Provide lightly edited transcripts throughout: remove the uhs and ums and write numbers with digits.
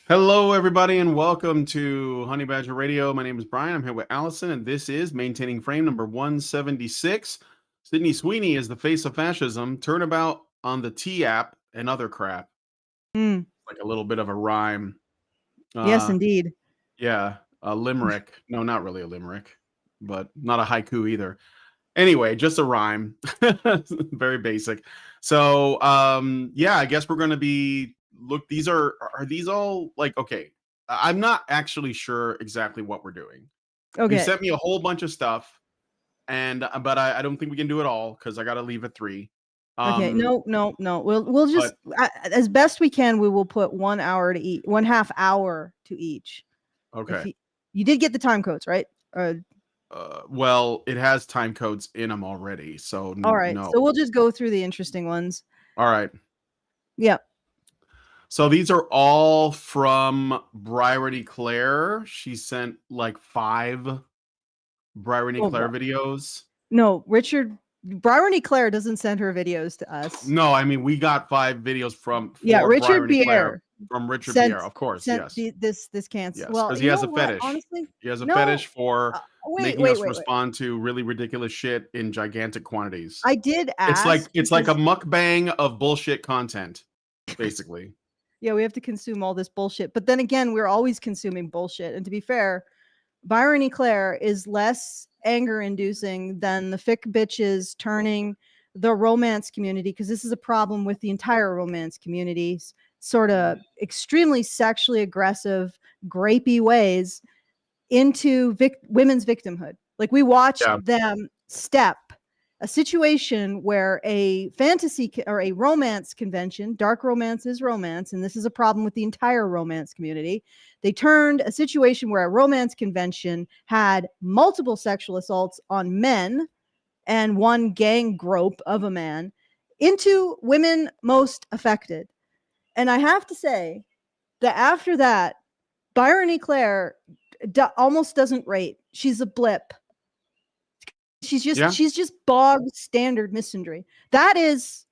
Hello, everybody, and welcome to Honey Badger Radio. My name is Brian. I'm here with Allison, and this is Maintaining Frame number 176. Sydney Sweeney is the face of fascism, turnabout on the T app, and other crap. Mm, Like a little bit of a rhyme. yes, Uh, indeed. yeah, a limerick. No, not really a limerick, but not a haiku either. Anyway, just a rhyme. Very basic. So, yeah, I guess we're going to be these are these all like okay. I'm not actually sure exactly what we're doing. You Okay. sent me a whole bunch of stuff and but I don't think we can do it all cuz I got to leave at 3. Okay. Um No. We'll just but as best we can. We will put 1 hour to each, 1/2 hour to each. If okay. you did get the time codes right. Well, it has time codes in them already. So All right. no. So we'll just go through the interesting ones. All right. Yeah. So these are all from Bryony Claire. She sent like 5 Bryony Oh Claire videos. no, Richard. Bryony Claire doesn't send her videos to us. No, I mean we got 5 videos from Yeah, for Richard Bryony Claire Bier from Richard sent Bier, of course, sent yes. this cancer. Yes, Well, because he you has know a what? fetish. Honestly, He has a no. fetish for Wait, making wait, us wait, wait. respond to really ridiculous shit in gigantic quantities. I did It's like ask it's like a because mukbang of bullshit content, basically. yeah, we have to consume all this bullshit. But then again, we're always consuming bullshit. And to be fair, Byron Eclair is less anger inducing than the fic bitches turning the romance community, because this is a problem with the entire romance community, sort of extremely sexually aggressive, grapey ways into women's victimhood. Like we watched Yeah. them step a situation where a fantasy or a romance convention, dark romance is romance, and this is a problem with the entire romance community. They turned a situation where a romance convention had multiple sexual assaults on men and one gang grope of a man into women most affected. And I have to say that after that, Byron Claire almost doesn't rate. She's a blip. Yeah. She's just bog standard misandry. That is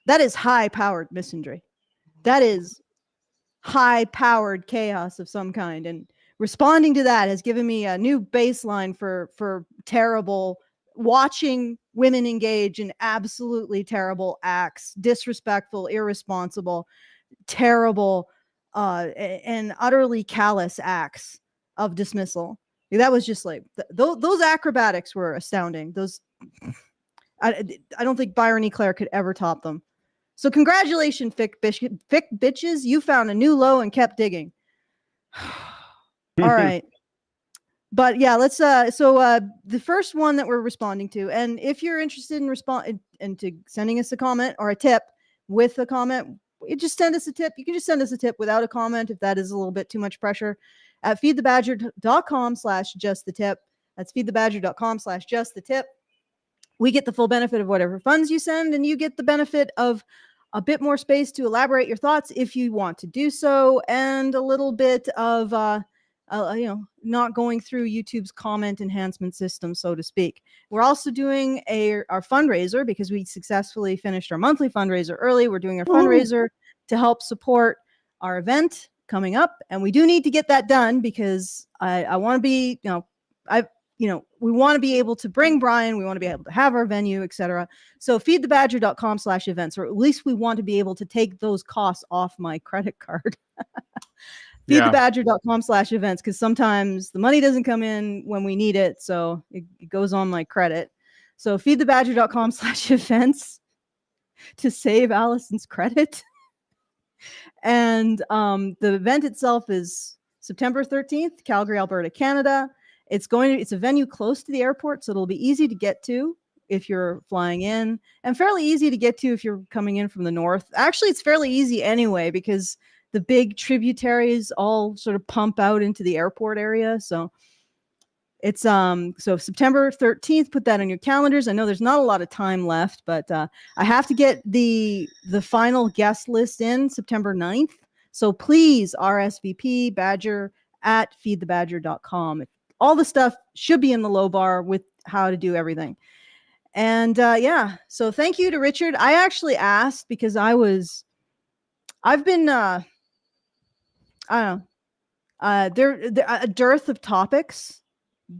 high powered misandry. That is high powered chaos of some kind, and responding to that has given me a new baseline for terrible watching women engage in absolutely terrible acts, disrespectful, irresponsible, terrible, and utterly callous acts of dismissal. That was just like those acrobatics were astounding. Those I don't think Byron Eclair could ever top them. So congratulations, fic bitches. You found a new low and kept digging. All right. But yeah, let's the first one that we're responding to, and if you're interested in into sending us a comment or a tip with a comment, you just send us a tip. You can just send us a tip without a comment if that is a little bit too much pressure at feedthebadger.com/justthetip. That's feedthebadger.com/justthetip. We get the full benefit of whatever funds you send, and you get the benefit of a bit more space to elaborate your thoughts if you want to do so, and a little bit of not going through YouTube's comment enhancement system, so to speak. We're also doing our fundraiser because we successfully finished our monthly fundraiser early. We're doing our fundraiser to help support our event coming up, and we do need to get that done because I want to be, we want to be able to bring Brian, we want to be able to have our venue, etc. So feedthebadger.com/events, or at least we want to be able to take those costs off my credit card. Feedthebadger.com/events, because sometimes the money doesn't come in when we need it, so it goes on my credit. So feedthebadger.com/events to save Allison's credit. And the event itself is September 13th, Calgary, Alberta, Canada. It's a venue close to the airport, so it'll be easy to get to if you're flying in, and fairly easy to get to if you're coming in from the north. Actually, it's fairly easy anyway because the big tributaries all sort of pump out into the airport area. So it's so September 13th, put that on your calendars. I know there's not a lot of time left, but I have to get the final guest list in September 9th. So please RSVP Badger at feedthebadger.com. All the stuff should be in the low bar with how to do everything. And yeah, so thank you to Richard. I actually asked because I've been I don't know. There a dearth of topics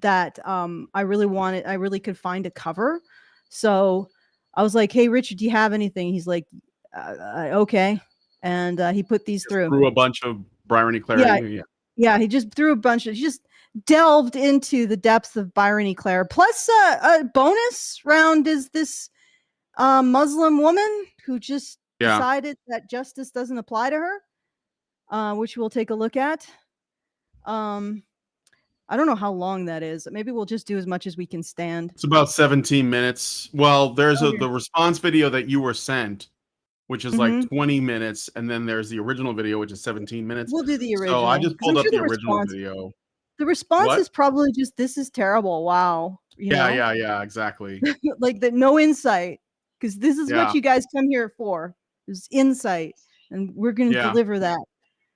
that I really could find a cover. So I was like, "Hey, Richard, do you have anything?" He's like, "Okay," and he put these Just through. threw a bunch of Bryony Claire Yeah, at you. Yeah. yeah, he just threw a bunch of. He just delved into the depths of Bryony Claire. Plus, a bonus round is this Muslim woman who just Yeah. decided that justice doesn't apply to her, which we'll take a look at. I don't know how long that is. Maybe we'll just do as much as we can stand. It's about 17 minutes. Well, there's Okay. the response video that you were sent, which is like 20 minutes, and then there's the original video, which is 17 minutes. We'll do the So I original just because I'm pulled up sure the original the response What? is probably just "This is terrible." Wow, Yeah, exactly. like that, no insight, because this is what Yeah, you guys come here for, is insight, and we're going to yeah. deliver that.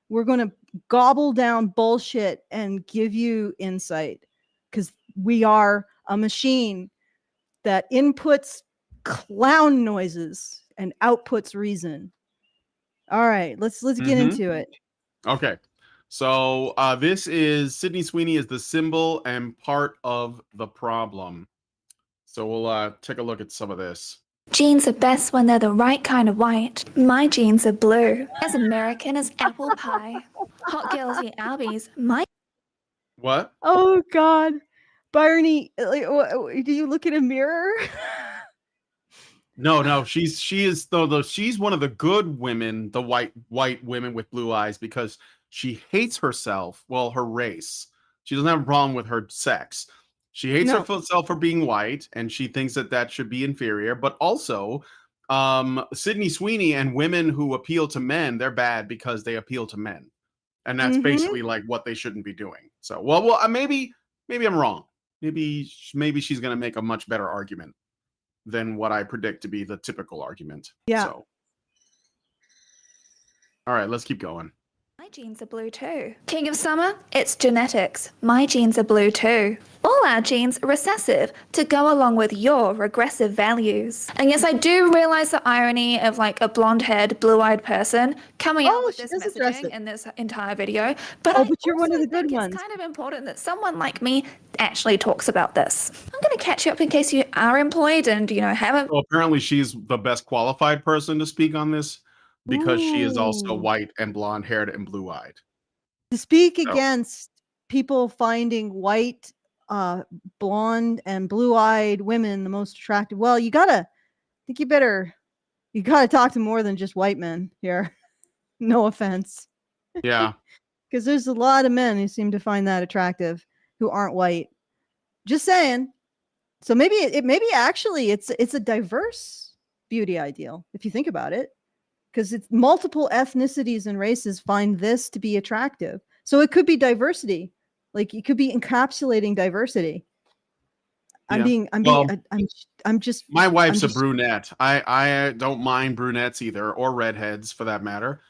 We're going to gobble down bullshit and give you insight, because we are a machine that inputs clown noises and outputs reason. All right, let's get into it. Okay. So this is Sydney Sweeney is the symbol and part of the problem. So we'll take a look at some of this. Jeans are best when they're the right kind of white. My jeans are blue. As American as apple pie. Hot girls eat Arby's. My What? Oh God, Barney, do you look in a mirror? No, she is though she's one of the good women, the white women with blue eyes, because she hates herself, well, her race. She doesn't have a problem with her sex. She hates No. herself for being white, and she thinks that should be inferior. But also, Sydney Sweeney and women who appeal to men, they're bad because they appeal to men, and that's basically like what they shouldn't be doing. So, well, maybe I'm wrong. Maybe she's gonna make a much better argument than what I predict to be the typical argument. Yeah. So, all right, let's keep going. My jeans are blue too. King of summer, it's genetics. My jeans are blue too. All our genes are recessive to go along with your regressive values. And yes, I do realize the irony of like a blonde-haired, blue-eyed person coming out with this messaging in this entire video. But but you're one of the good ones. It's kind of important that someone like me actually talks about this. I'm going to catch you up in case you are employed and haven't. Well, apparently she's the best qualified person to speak on this because she is also white and blonde-haired and blue-eyed. To speak against people finding white, blonde, and blue-eyed women the most attractive. Well, you gotta talk to more than just white men here. No offense. Yeah. Because there's a lot of men who seem to find that attractive who aren't white. Just saying. So maybe it's a diverse beauty ideal if you think about it. Because it's multiple ethnicities and races find this to be attractive. So it could be diversity. Like it could be encapsulating diversity. My wife's a brunette. I don't mind brunettes either, or redheads for that matter.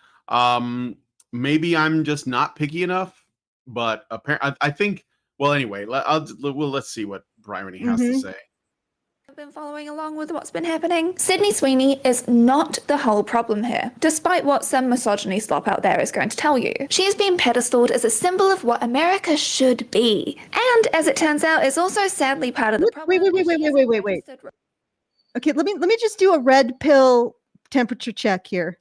Maybe I'm just not picky enough, but apparently I think. Well, anyway, let's see what Bryony has to say. Been following along with what's been happening. Sydney Sweeney is not the whole problem here, despite what some misogyny slop out there is going to tell you. She's been pedestaled as a symbol of what America should be, and as it turns out, is also sadly part of the problem. Wait. Okay, let me just do a red pill temperature check here.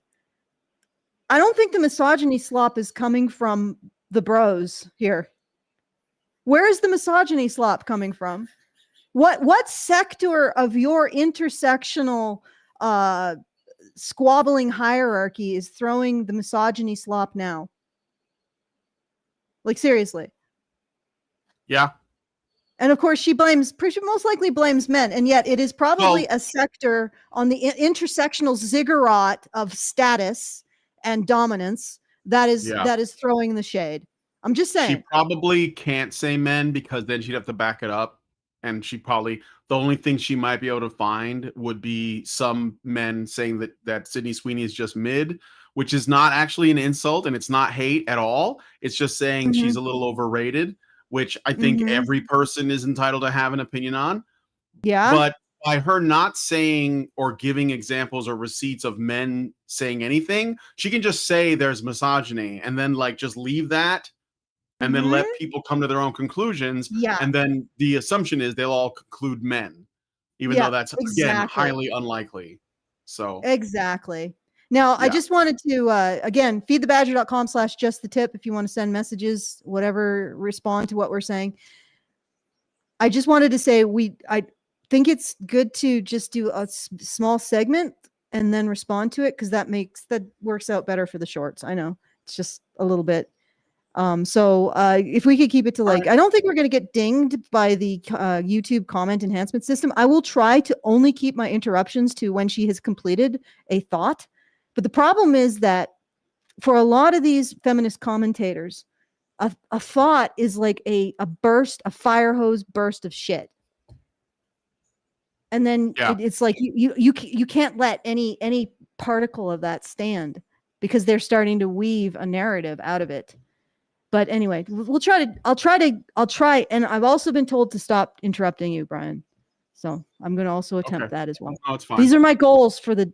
I don't think the misogyny slop is coming from the bros here. Where is the misogyny slop coming from? What sector of your intersectional squabbling hierarchy is throwing the misogyny slop now? Like seriously. Yeah. And of course she most likely blames men, and yet it is probably a sector on the intersectional ziggurat of status and dominance that is throwing the shade. I'm just saying. She probably can't say men because then she'd have to back it up. And the only thing she might be able to find would be some men saying that Sydney Sweeney is just mid, which is not actually an insult and it's not hate at all. It's just saying she's a little overrated, which I think every person is entitled to have an opinion on. Yeah. But by her not saying or giving examples or receipts of men saying anything, she can just say there's misogyny and then like just leave that and then let people come to their own conclusions. Yeah. And then the assumption is they'll all conclude men, even though that's again highly unlikely. So exactly. Now, I just wanted to, again, feedthebadger.com/justthetip if you want to send messages, whatever, respond to what we're saying. I just wanted to say I think it's good to just do a small segment and then respond to it because that works out better for the shorts. I know it's just a little bit. So if we could keep it to like, I don't think we're going to get dinged by the YouTube comment enhancement system. I will try to only keep my interruptions to when she has completed a thought. But the problem is that for a lot of these feminist commentators, a thought is like a fire hose burst of shit. And then it's like you can't let any particle of that stand because they're starting to weave a narrative out of it. But anyway, I'll try. And I've also been told to stop interrupting you, Brian. So I'm going to also attempt that as well. Oh, it's fine. These are my goals for this.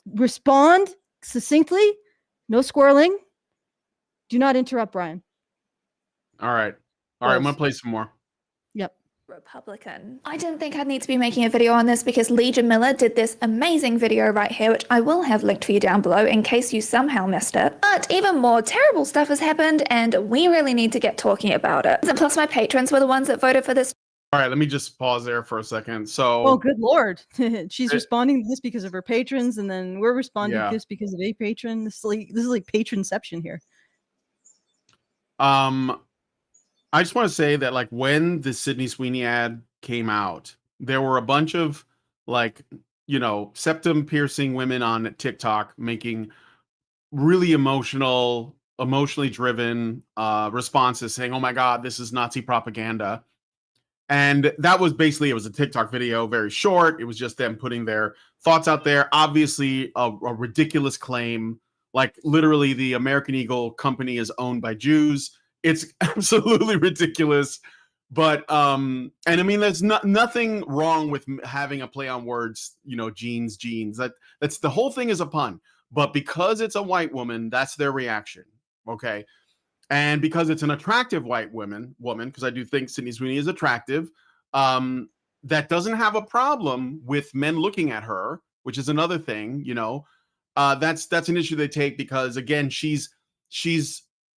Respond succinctly, no squirreling. Do not interrupt, Brian. All right. I'm going to play some more. Yep. Republican. I didn't think I'd need to be making a video on this because Legion Miller did this amazing video right here, which I will have linked for you down below in case you somehow missed it. But even more terrible stuff has happened and we really need to get talking about it. And plus my patrons were the ones that voted for this. All right, let me just pause there for a second. So, oh, good Lord. She's responding to this because of her patrons, and then we're responding to this because of a patron. This is like patronception here. I just want to say that like when the Sydney Sweeney ad came out, there were a bunch of like, septum piercing women on TikTok making really emotionally driven responses saying, "Oh my God, this is Nazi propaganda." And that was basically, it was a TikTok video, very short. It was just them putting their thoughts out there. Obviously, a ridiculous claim. Like literally, the American Eagle company is owned by Jews. It's absolutely ridiculous. But and I mean, there's nothing wrong with having a play on words. Jeans. That's the whole thing is a pun. But because it's a white woman, that's their reaction. Okay. And because it's an attractive white woman, because I do think Sydney Sweeney is attractive, that doesn't have a problem with men looking at her, which is another thing, that's an issue they take because again,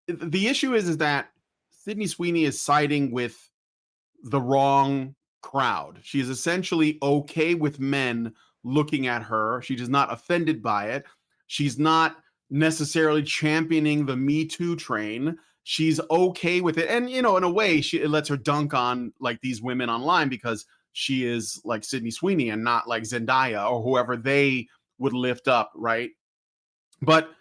the issue is that Sydney Sweeney is siding with the wrong crowd. She is essentially okay with men looking at her. She is not offended by it. She's not necessarily championing the Me Too train. She's okay with it. And, in a way, it lets her dunk on like these women online because she is like Sydney Sweeney and not like Zendaya or whoever they would lift up, right? But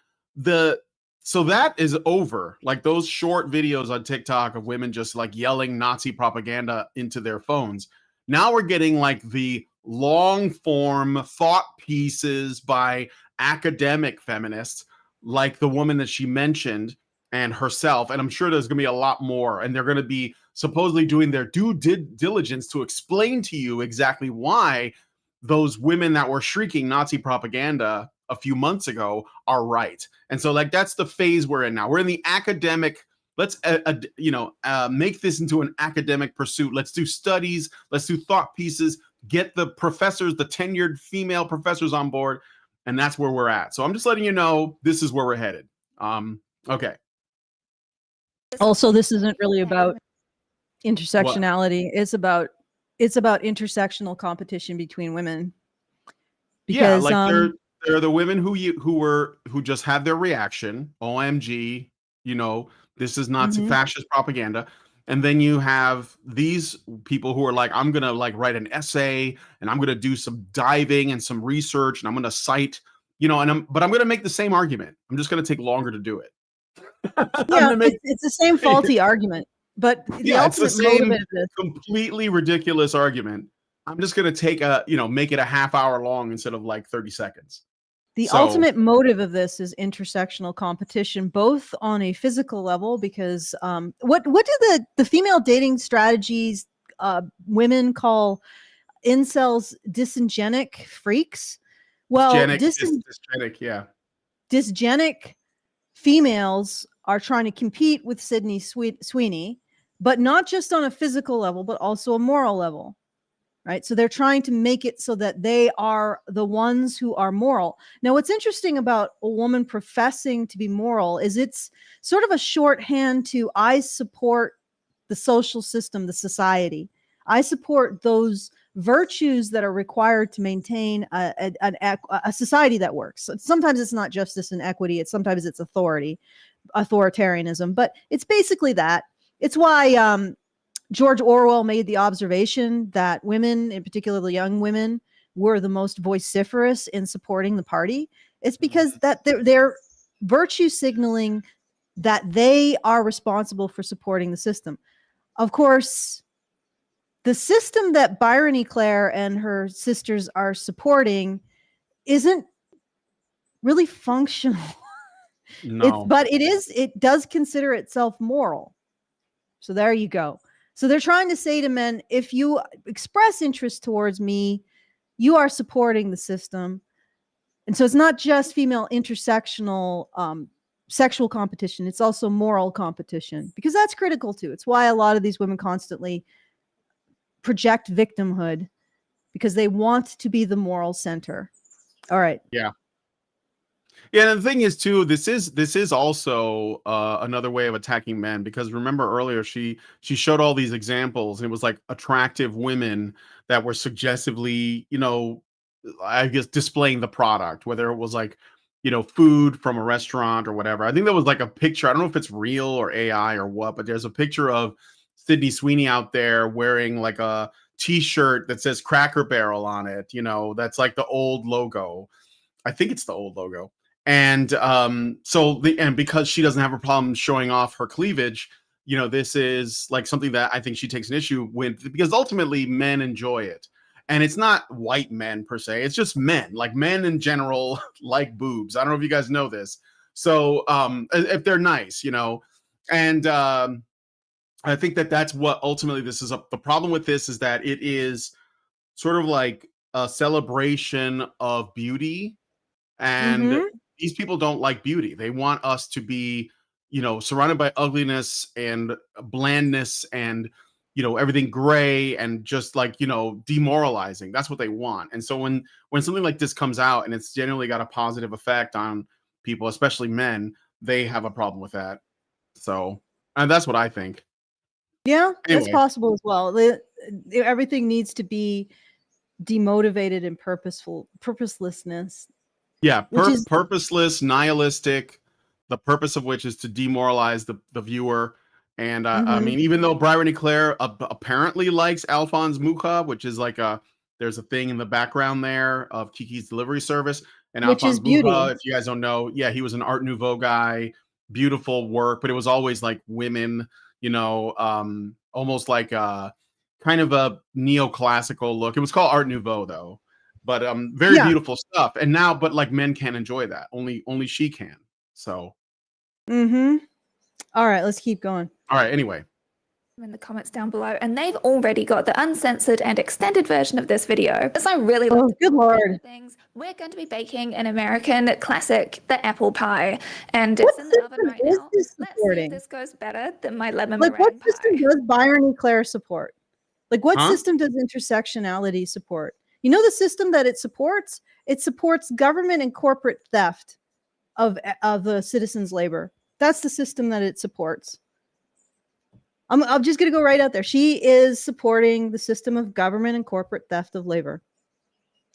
so that is over. Like those short videos on TikTok of women just like yelling Nazi propaganda into their phones. Now we're getting like the long form thought pieces by academic feminists like the woman that she mentioned and herself. And I'm sure there's going to be a lot more. And they're going to be supposedly doing their due diligence to explain to you exactly why those women that were shrieking Nazi propaganda a few months ago are right. And so like, that's the phase we're in now. We're in the academic, let's, make this into an academic pursuit. Let's do studies. Let's do thought pieces, get the professors, the tenured female professors on board. And that's where we're at. So I'm just letting you know, this is where we're headed. Okay. Also, this isn't really about intersectionality. What? It's about intersectional competition between women. Because, they're the women who just had their reaction. OMG, this is Nazi fascist propaganda. And then you have these people who are like, I'm going to like write an essay and I'm going to do some diving and some research and I'm going to cite, but I'm going to make the same argument. I'm just going to take longer to do it. It's the same faulty argument, but it's the same completely ridiculous argument. I'm just going to take make it a half hour long instead of like 30 seconds. The So ultimate motive of this is intersectional competition, both on a physical level, because what do the female dating strategies women call incels dysgenic freaks? Well, dysgenic, yeah. dysgenic females are trying to compete with Sydney Sweeney, but not just on a physical level, but also a moral level. Right. So they're trying to make it so that they are the ones who are moral. Now, what's interesting about a woman professing to be moral is it's sort of a shorthand to I support the social system, the society. I support those virtues that are required to maintain a society that works. Sometimes it's not justice and equity. Sometimes it's authoritarianism, but it's basically that. It's why George Orwell made the observation that women, in particular the young women, were the most vociferous in supporting the party. It's because that they're virtue signaling that they are responsible for supporting the system. Of course, the system that Byron E. Claire and her sisters are supporting isn't really functional. No. But it does consider itself moral. So there you go. So they're trying to say to men, if you express interest towards me, you are supporting the system. And so it's not just female intersectional sexual competition. It's also moral competition, because that's critical too. It's why a lot of these women constantly project victimhood, because they want to be the moral center. All right. Yeah. Yeah, and the thing is too, this is also another way of attacking men, because remember earlier she showed all these examples, and it was like attractive women that were suggestively, I guess displaying the product, whether it was like, food from a restaurant or whatever. I think there was like a picture. I don't know if it's real or AI or what, but there's a picture of Sydney Sweeney out there wearing like a t-shirt that says Cracker Barrel on it. That's like the old logo. I think it's the old logo. And and because she doesn't have a problem showing off her cleavage, this is like something that I think she takes an issue with, because ultimately men enjoy it. And it's not white men per se, it's just men. Like men in general like boobs. I don't know if you guys know this. So if they're nice, and I think that that's what ultimately this is. The problem with this is that it is sort of like a celebration of beauty, and these people don't like beauty. They want us to be, surrounded by ugliness and blandness and, everything gray and just like, demoralizing. That's what they want. And so when something like this comes out and it's generally got a positive effect on people, especially men, they have a problem with that. So, and that's what I think. Yeah, Anyway. that's possible as well. Everything needs to be demotivated and purposelessness. Yeah, purposeless, nihilistic, the purpose of which is to demoralize the viewer. And I mean, even though Byron E. Claire apparently likes Alphonse Mucha, which is like there's a thing in the background there of Kiki's Delivery Service. And Which Alphonse is beauty. Mucha, if you guys don't know, yeah, he was an Art Nouveau guy, beautiful work, but it was always like women, almost like kind of a neoclassical look. It was called Art Nouveau though. But very beautiful stuff. And now, but like men can't enjoy that. Only she can. So. All right, let's keep going. All right. Anyway. In the comments down below, and they've already got the uncensored and extended version of this video. As I really love good lord things, we're going to be baking an American classic, the apple pie, and it's in the oven right now. Let's see if this goes better than my lemon meringue what pie. system does Byron E. Claire support? Like what system does intersectionality support? You know the system that it supports? It supports government and corporate theft of the citizens' labor. That's the system that it supports. I'm just going to go right out there. She is supporting the system of government and corporate theft of labor.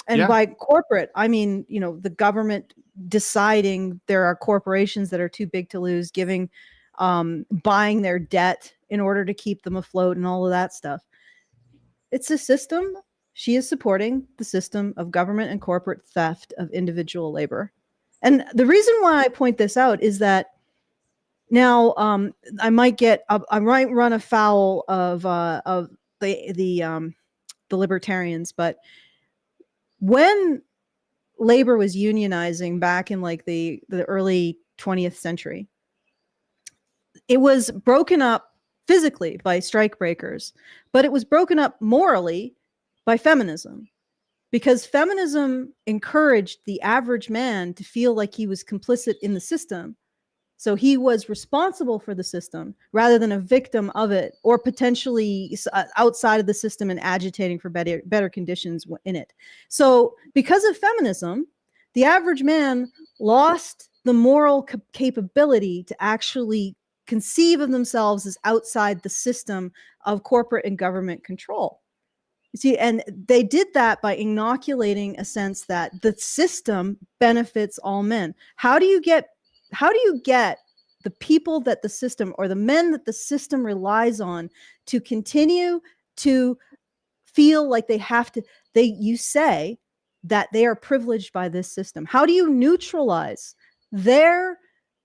And by corporate, I mean, the government deciding there are corporations that are too big to lose, buying their debt in order to keep them afloat and all of that stuff. It's a system. She is supporting the system of government and corporate theft of individual labor. And the reason why I point this out is that now I might run afoul of the libertarians, but when labor was unionizing back in like the early 20th century, it was broken up physically by strikebreakers, but it was broken up morally by feminism, because feminism encouraged the average man to feel like he was complicit in the system. So he was responsible for the system rather than a victim of it, or potentially outside of the system and agitating for better conditions in it. So because of feminism, the average man lost the moral capability to actually conceive of themselves as outside the system of corporate and government control. You see, and they did that by inoculating a sense that the system benefits all men. How do you get the people that the system, or the men that the system relies on, to continue to feel like they have to, you say that they are privileged by this system? How do you neutralize their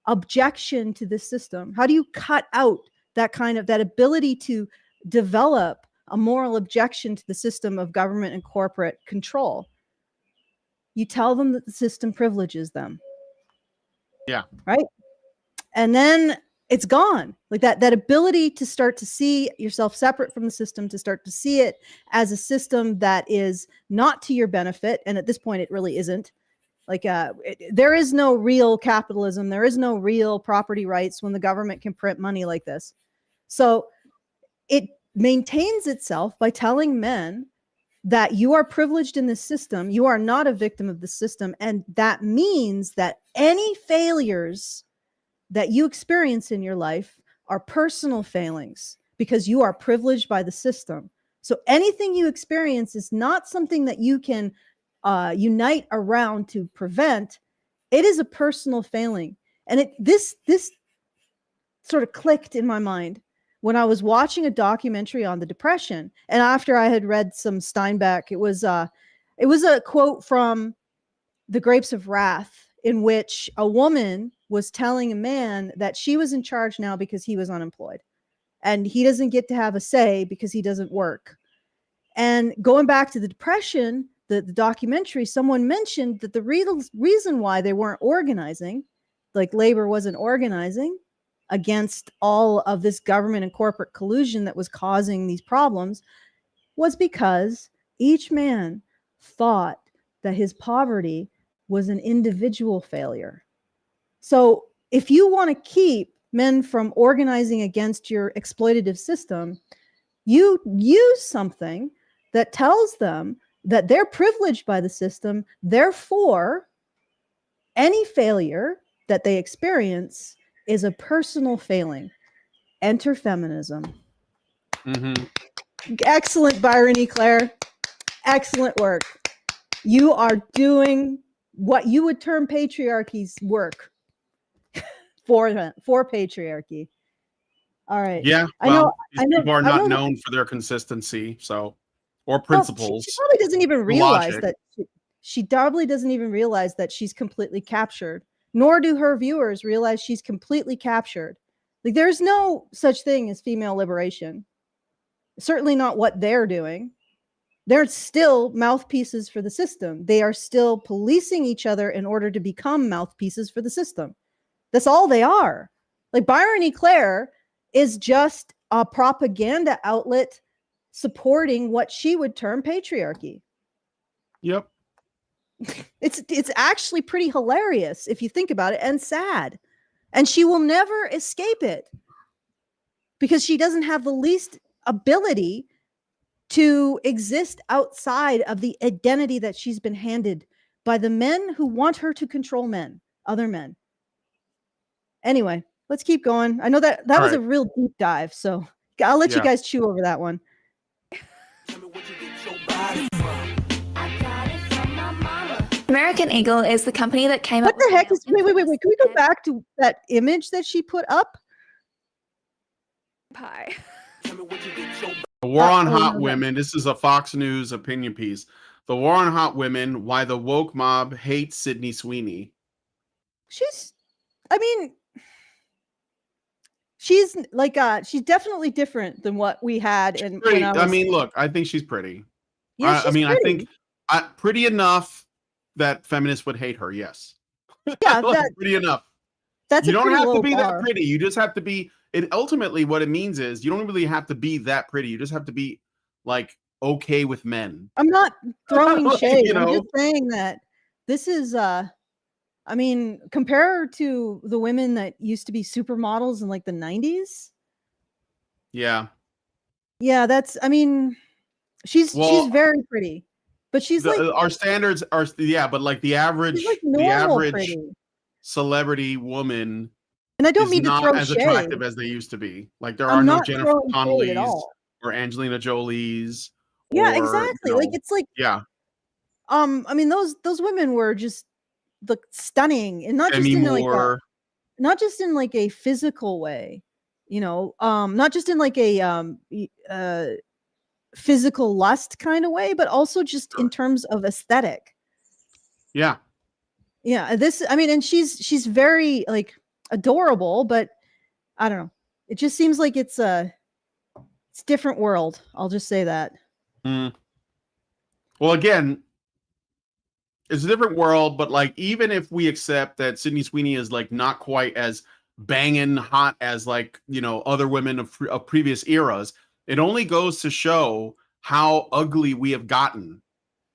objection to this system? How do you cut out that ability to develop a moral objection to the system of government and corporate control? You tell them that the system privileges them. Yeah. Right. And then it's gone. Like that ability to start to see yourself separate from the system, to start to see it as a system that is not to your benefit. And at this point, it really isn't. Like there is no real capitalism. There is no real property rights when the government can print money like this. So it maintains itself by telling men that you are privileged in this system. You are not a victim of the system. And that means that any failures that you experience in your life are personal failings because you are privileged by the system. So anything you experience is not something that you can unite around to prevent. It is a personal failing. And this sort of clicked in my mind when I was watching a documentary on the Depression. And after I had read some Steinbeck, it was a quote from The Grapes of Wrath, in which a woman was telling a man that she was in charge now because he was unemployed and he doesn't get to have a say because he doesn't work. And going back to the Depression, the documentary, someone mentioned that the reason why they weren't organizing, like labor wasn't organizing against all of this government and corporate collusion that was causing these problems, was because each man thought that his poverty was an individual failure. So if you want to keep men from organizing against your exploitative system, you use something that tells them that they're privileged by the system. Therefore, any failure that they experience is a personal failing. Enter feminism. Mm-hmm. Excellent, Byron E. Claire. Excellent work. You are doing what you would term patriarchy's work for patriarchy. All right. Yeah. Well, these people are not known for their consistency, or principles. She probably doesn't even realize that. She probably doesn't even realize that she's completely captured. Nor do her viewers realize she's completely captured. Like, there's no such thing as female liberation. Certainly not what they're doing. They're still mouthpieces for the system. They are still policing each other in order to become mouthpieces for the system. That's all they are. Like, Byron E. Claire is just a propaganda outlet supporting what she would term patriarchy. Yep. It's actually pretty hilarious if you think about it, and sad. And she will never escape it because she doesn't have the least ability to exist outside of the identity that she's been handed by the men who want her to control men, other men. Anyway, let's keep going. I know that was a real deep dive, so I'll let you guys chew over that one. American Eagle is the company that came up with... What the heck is... Wait. Can we go back to that image that she put up? Pie. The War on Hot Women. This is a Fox News opinion piece. The War on Hot Women, Why the Woke Mob Hates Sydney Sweeney. She's definitely different than what we had. Look, I think she's pretty. Yeah, I think pretty enough that feminists would hate her. Yes. Yeah, Like, pretty enough. that's You a don't pretty have low to be bar. that pretty. You just have to be. It ultimately what it means is you don't really have to be that pretty. You just have to be like okay with men. I'm not throwing Like, shade. you I'm know. just saying that this is I mean, compare to the women that used to be supermodels in like the 90s. Yeah. Yeah, that's I mean, she's Well, very pretty. But she's like our standards are but like she's like the normal average pretty. celebrity woman And I don't is mean to not throw as shade. attractive as they used to be. Like there are I'm no not Jennifer throwing shade at Connellys all. or Angelina Jolies Yeah, or exactly. Like it's like yeah, I mean those women were just look stunning and Demi Moore. not just in like a physical way, not just in like a physical lust kind of way, but also just in Sure. terms of aesthetic. Yeah. Yeah, I mean, and she's very like adorable, but I don't know. It just seems like it's a different world. I'll just say that. Mm. Well, again, it's a different world, but like even if we accept that Sydney Sweeney is like not quite as banging hot as like other women of previous eras, it only goes to show how ugly we have gotten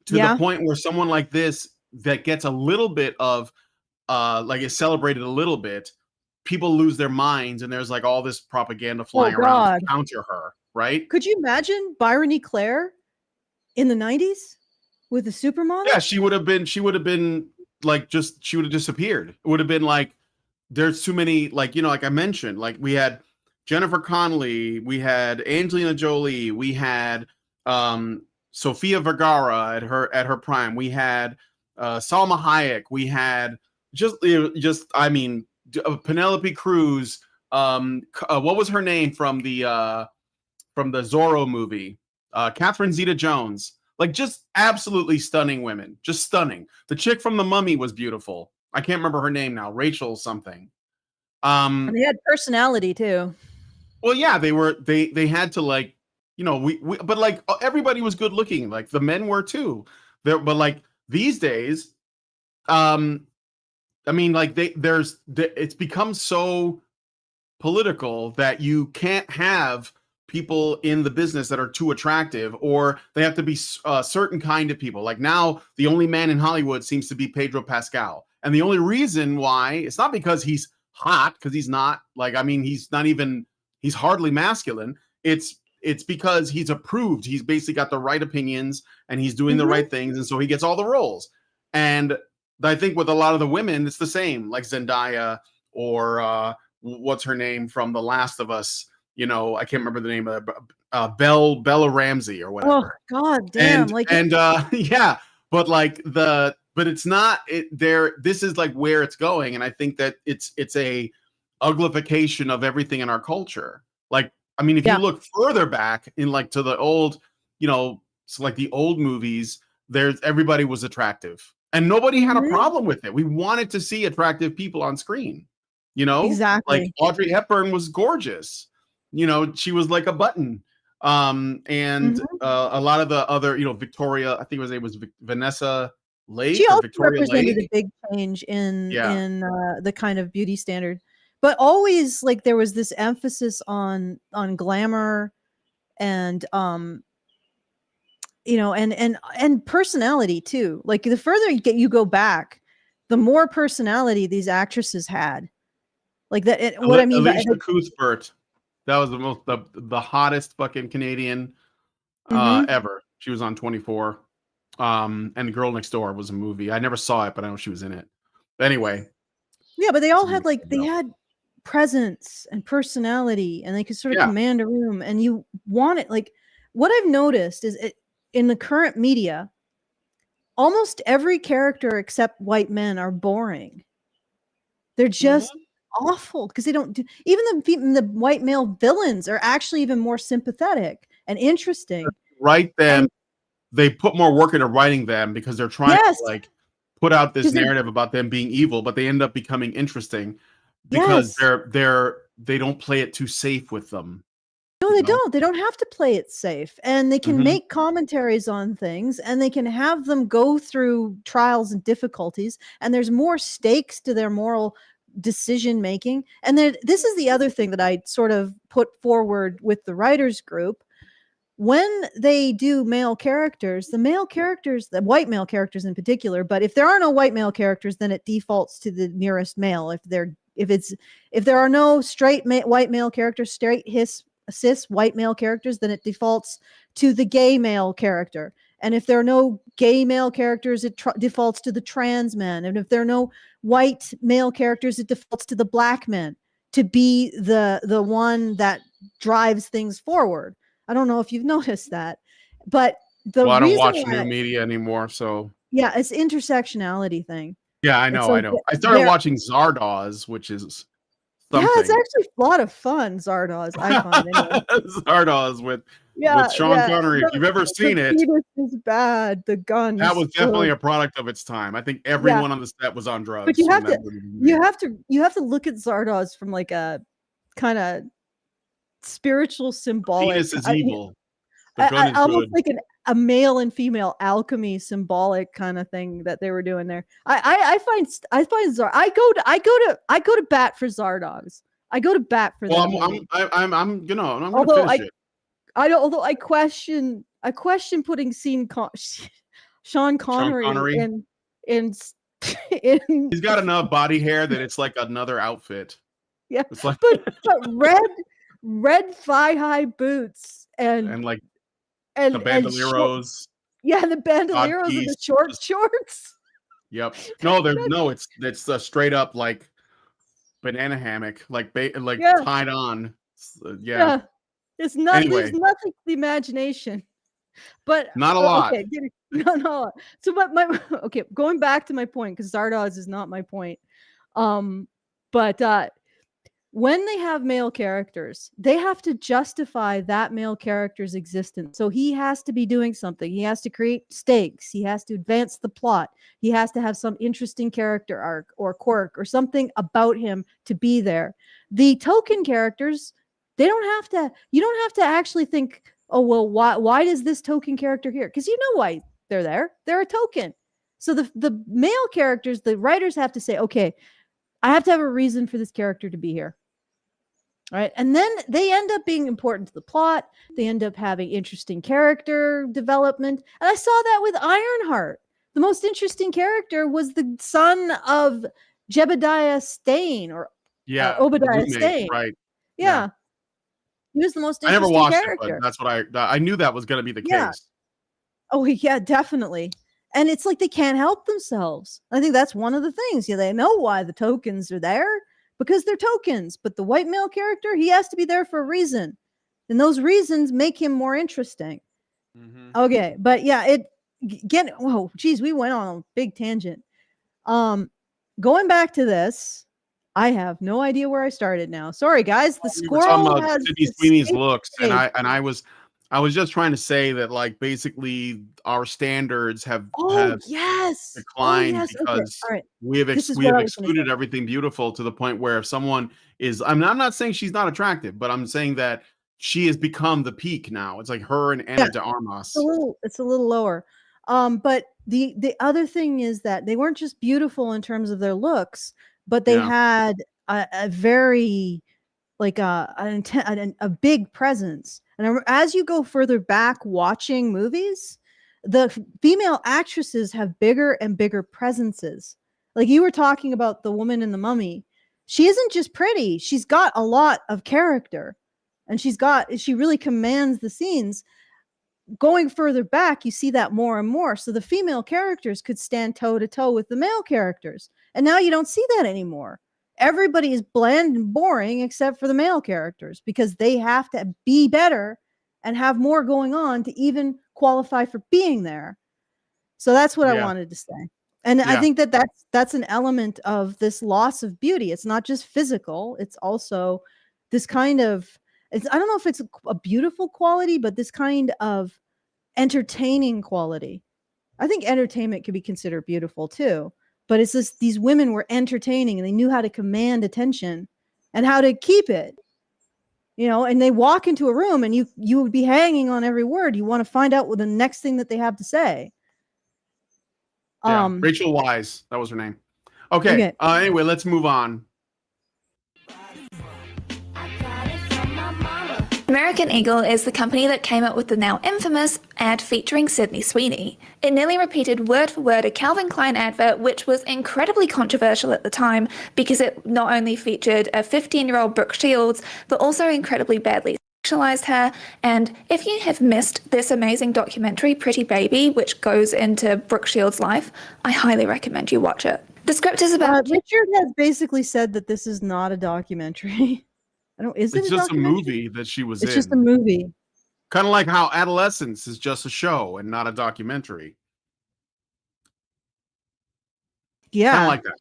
to the Yeah. point where someone like this that gets a little bit of like is celebrated a little bit, people lose their minds and there's like all this propaganda Oh flying around to God. counter her, right? Could you imagine Byron E. Claire in the 90s with a supermodel? Yeah, she would have been like she would have disappeared. It would have been like there's too many, like like I mentioned, like we had Jennifer Connelly, we had Angelina Jolie, we had Sofia Vergara at her prime, we had Salma Hayek, we had just I mean Penelope Cruz, what was her name from the Zorro movie, Catherine Zeta-Jones, like just absolutely stunning women, just stunning. The chick from The Mummy was beautiful. I can't remember her name now, Rachel something. And they had personality too. Well, yeah, they had to like, we but like everybody was good looking, like the men were too. There, but like these days, I mean, like it's become so political that you can't have people in the business that are too attractive, or they have to be a certain kind of people. Like now, the only man in Hollywood seems to be Pedro Pascal, and the only reason why it's not because he's hot, because he's not. Like, I mean, he's hardly masculine. It's because he's approved. He's basically got the right opinions and he's doing the Mhm. right things, and so he gets all the roles. And I think with a lot of the women, it's the same, like Zendaya or what's her name from The Last of Us? I can't remember the name of it. Bella Ramsey or Oh whatever. God damn. Yeah, but it's not it there. This is like where it's going, and I think that it's a uglification of everything in our culture. Like, I mean, if you Yeah. look further back in like to the old, so like the old movies, everybody was attractive and nobody had a Mhm. problem with it. We wanted to see attractive people on screen. Like Exactly. Audrey Hepburn was gorgeous. She was like a button. And Mhm. a lot of the other, Victoria, I think her name was Vanessa She Lake or also Victoria represented a Lake. big change Yeah. in the kind of beauty standard. But always like there was this emphasis on glamour and and personality too. Like the further you go back, the more personality these actresses had. Like that what I mean by Alicia Cuthbert. That was the hottest fucking Canadian Mhm. ever. She was on 24. And The Girl Next Door was a movie. I never saw it, but I know she was in it. But anyway, Yeah, but they it's all a had movie. like they had presence and personality and they could sort of Yeah. command a room and you want it like what I've noticed is in the current media almost every character except white men are boring. They're just Mhm. awful because they don't do even the white male villains are actually even more sympathetic and interesting. Write them. And They put more work into writing them because they're trying to yes, like put out this because they're narrative about them being evil, but they end up becoming interesting because yes. they don't play it too safe with them. No, No, they don't. They don't have to play it safe. And they can Mhm. make commentaries on things, and they can have them go through trials and difficulties, and there's more stakes to their moral decision making. And then this is the other thing that I sort of put forward with the writers group. When they do male characters, the white male characters in particular, but if there are no white male characters, then it defaults to the nearest male. If there are no straight white male characters, cis white male characters, then it defaults to the gay male character. And if there are no gay male characters, it defaults to the trans man. And if there are no white male characters, it defaults to the black man to be the one that drives things forward. I don't know if you've noticed that, but I don't watch new media anymore, so yeah, it's intersectionality thing. yeah, I know. I started watching Zardoz, which is something. Yeah, it's actually a lot of fun. Zardoz, I find anyway. Zardoz with Sean Connery. If you've ever seen it, is bad. The gun. That was definitely a product of its time. I think everyone on the set was on drugs. But you have to look at Zardoz from like a kind of spiritual symbolic. Penis is evil. Almost like a male and female alchemy symbolic kind of thing that they were doing there. I find I go to bat for Zardoz. I go to bat for them. I'm gonna finish it. Although I question putting Sean Connery in he's got enough body hair that it's like another outfit. Yeah, it's like but red thigh-high boots and like the bandoleros. The bandoleros and the short shorts. Yep. No, it's a straight up like banana hammock, tied on. Yeah. It's not. Anyway. There's nothing to the imagination, but not a lot. Okay, no. So, but going back to my point, because Zardoz is not my point. But when they have male characters, they have to justify that male character's existence. So he has to be doing something. He has to create stakes. He has to advance the plot. He has to have some interesting character arc or quirk or something about him to be there. The token characters, you don't have to actually think, oh, well, why does this token character here? Because you know why they're there. They're a token. So the male characters, the writers have to say, okay, I have to have a reason for this character to be here. All right. And then they end up being important to the plot. They end up having interesting character development. And I saw that with Ironheart. The most interesting character was the son of Jebediah Stane Obadiah Stane. Right. Yeah. He was the most interesting character. I never watched character. it, but that's what I knew that was going to be the case. Oh, yeah, definitely. And it's like they can't help themselves. I think that's one of the things. They know why the tokens are there because they're tokens. But the white male character, he has to be there for a reason. And those reasons make him more interesting. Mm-hmm. Okay. But yeah, we went on a big tangent. Going back to this, I have no idea where I started now. Sorry, guys. The squirrel has Sweeney's looks, and I was just trying to say that, like, basically our standards have declined because we have excluded everything beautiful to the point where if someone is, I'm not saying she's not attractive, but I'm saying that she has become the peak now. It's like her and Anna de Armas. It's a little lower. But the other thing is that they weren't just beautiful in terms of their looks, but they had a very a big presence. And as you go further back watching movies, the female actresses have bigger and bigger presences. Like you were talking about the woman in The Mummy. She isn't just pretty. She's got a lot of character. And she really commands the scenes. Going further back, you see that more and more. So the female characters could stand toe to toe with the male characters. And now you don't see that anymore. Everybody is bland and boring except for the male characters because they have to be better and have more going on to even qualify for being there. So that's what I wanted to say. And I think that's an element of this loss of beauty. It's not just physical. It's also this kind of, I don't know if it's a beautiful quality, but this kind of entertaining quality. I think entertainment could be considered beautiful too. But it's just these women were entertaining and they knew how to command attention and how to keep it. and they walk into a room and you would be hanging on every word. You want to find out what the next thing that they have to say. Yeah, Rachel Wise, that was her name. Okay. Anyway, let's move on. American Eagle is the company that came up with the now infamous ad featuring Sydney Sweeney. It nearly repeated word for word a Calvin Klein advert, which was incredibly controversial at the time because it not only featured a 15-year-old Brooke Shields, but also incredibly badly sexualized her. And if you have missed this amazing documentary, Pretty Baby, which goes into Brooke Shields' life, I highly recommend you watch it. The script is about... Richard has basically said that this is not a documentary. It's just a movie that she was in. It's just a movie. Kind of like how Adolescence is just a show and not a documentary. Yeah. Kind of like that.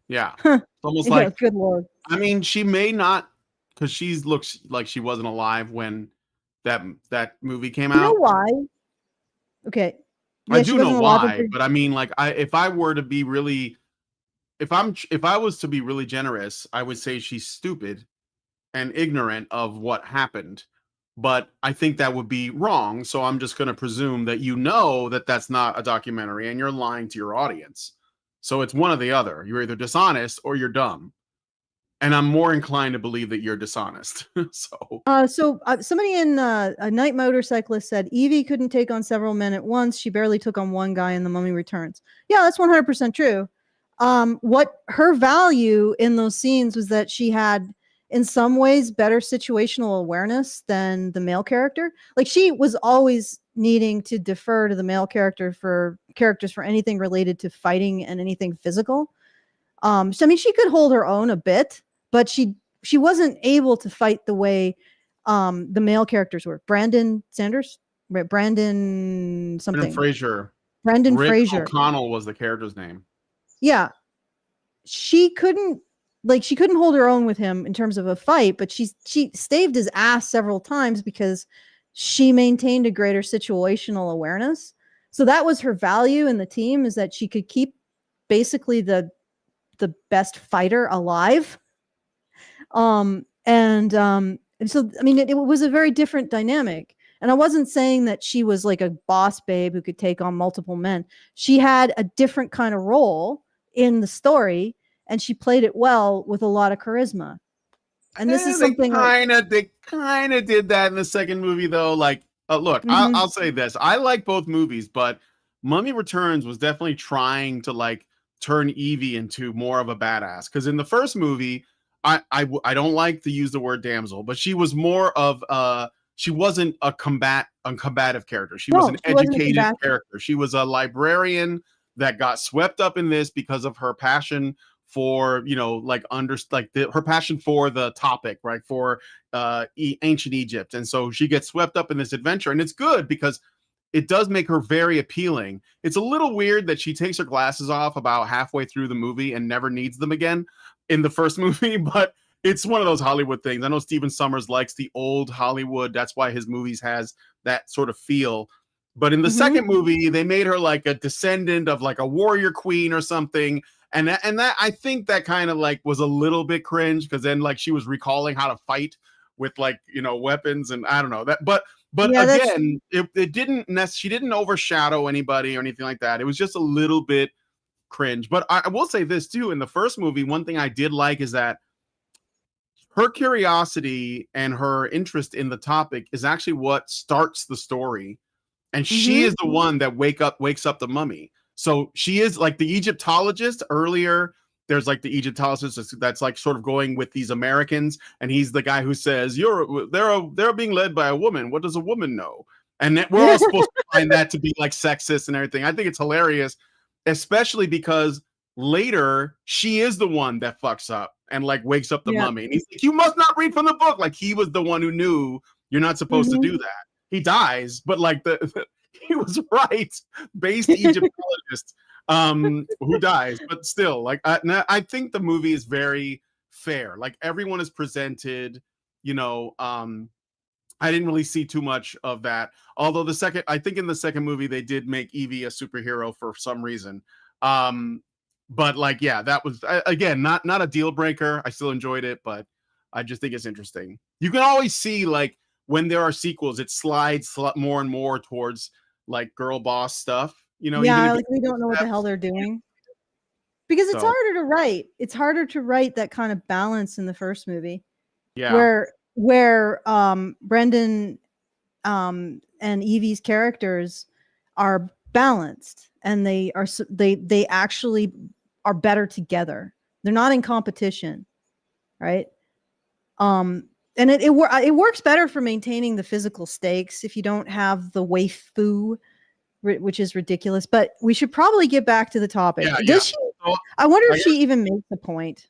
Yeah. It's almost like, good Lord. I mean, she may not, because she looks like she wasn't alive when that movie came out. You know why? Okay. Yeah, I do know why, but I mean, like, if I was to be really generous, I would say she's stupid and ignorant of what happened, but I think that would be wrong. So I'm just going to presume that that's not a documentary and you're lying to your audience. So it's one or the other. You're either dishonest or you're dumb. And I'm more inclined to believe that you're dishonest. So somebody in a night motorcyclist said Evie couldn't take on several men at once. She barely took on one guy in The Mummy Returns. Yeah, that's 100% true. What her value in those scenes was that she had, in some ways, better situational awareness than the male character. Like, she was always needing to defer to the male characters for anything related to fighting and anything physical. So I mean, she could hold her own a bit, but she wasn't able to fight the way the male characters were. Brandon Fraser. Brendan Rick Fraser. O'Connell was the character's name. Yeah. She couldn't hold her own with him in terms of a fight, but she staved his ass several times because she maintained a greater situational awareness. So that was her value in the team, is that she could keep basically the best fighter alive. And so, I mean, it was a very different dynamic. And I wasn't saying that she was like a boss babe who could take on multiple men. She had a different kind of role in the story, and she played it well with a lot of charisma. And this is something they kind of did that in the second movie, though. Like, look, I'll say this: I like both movies, but Mummy Returns was definitely trying to like turn Evie into more of a badass. Because in the first movie, I don't like to use the word damsel, but she was more of she wasn't a combative character. She was an educated character. She was a librarian that got swept up in this because of her passion for, her passion for the topic, right? For ancient Egypt. And so she gets swept up in this adventure, and it's good because it does make her very appealing. It's a little weird that she takes her glasses off about halfway through the movie and never needs them again in the first movie, but it's one of those Hollywood things. I know Stephen Sommers likes the old Hollywood. That's why his movies has that sort of feel. But in the second movie, they made her like a descendant of like a warrior queen or something. And that I think that kind of like was a little bit cringe, because then like she was recalling how to fight with like, weapons, and I don't know that. But yeah, again, it didn't she didn't overshadow anybody or anything like that. It was just a little bit cringe. But I will say this too: in the first movie, one thing I did like is that her curiosity and her interest in the topic is actually what starts the story. And she is the one that wakes up the mummy. So she is like the Egyptologist earlier. There's like the Egyptologist that's like sort of going with these Americans, and he's the guy who says they're being led by a woman. What does a woman know? And we're all supposed to find that to be like sexist and everything. I think it's hilarious, especially because later she is the one that fucks up and like wakes up the mummy. And he's like, "You must not read from the book." Like, he was the one who knew you're not supposed to do that. He dies, but like he was right. Based Egyptologist who dies, but still, like I think the movie is very fair. Like, everyone is presented, I didn't really see too much of that. Although I think in the second movie they did make Evie a superhero for some reason. But like, yeah, that was again not a deal breaker. I still enjoyed it, but I just think it's interesting. You can always see like when there are sequels, it slides more and more towards like girl boss stuff. You know, even Yeah, if like we don't know what the hell they're it's- doing. Because it's So harder to write. It's harder to write that kind of balance in the first movie. yeah, Where Brendan and Evie's characters are balanced and they actually are better together. They're not in competition, right? And it works better for maintaining the physical stakes if you don't have the waifu, which is ridiculous. But we should probably get back to the topic. yeah. Does she? So, I wonder if she even makes the point.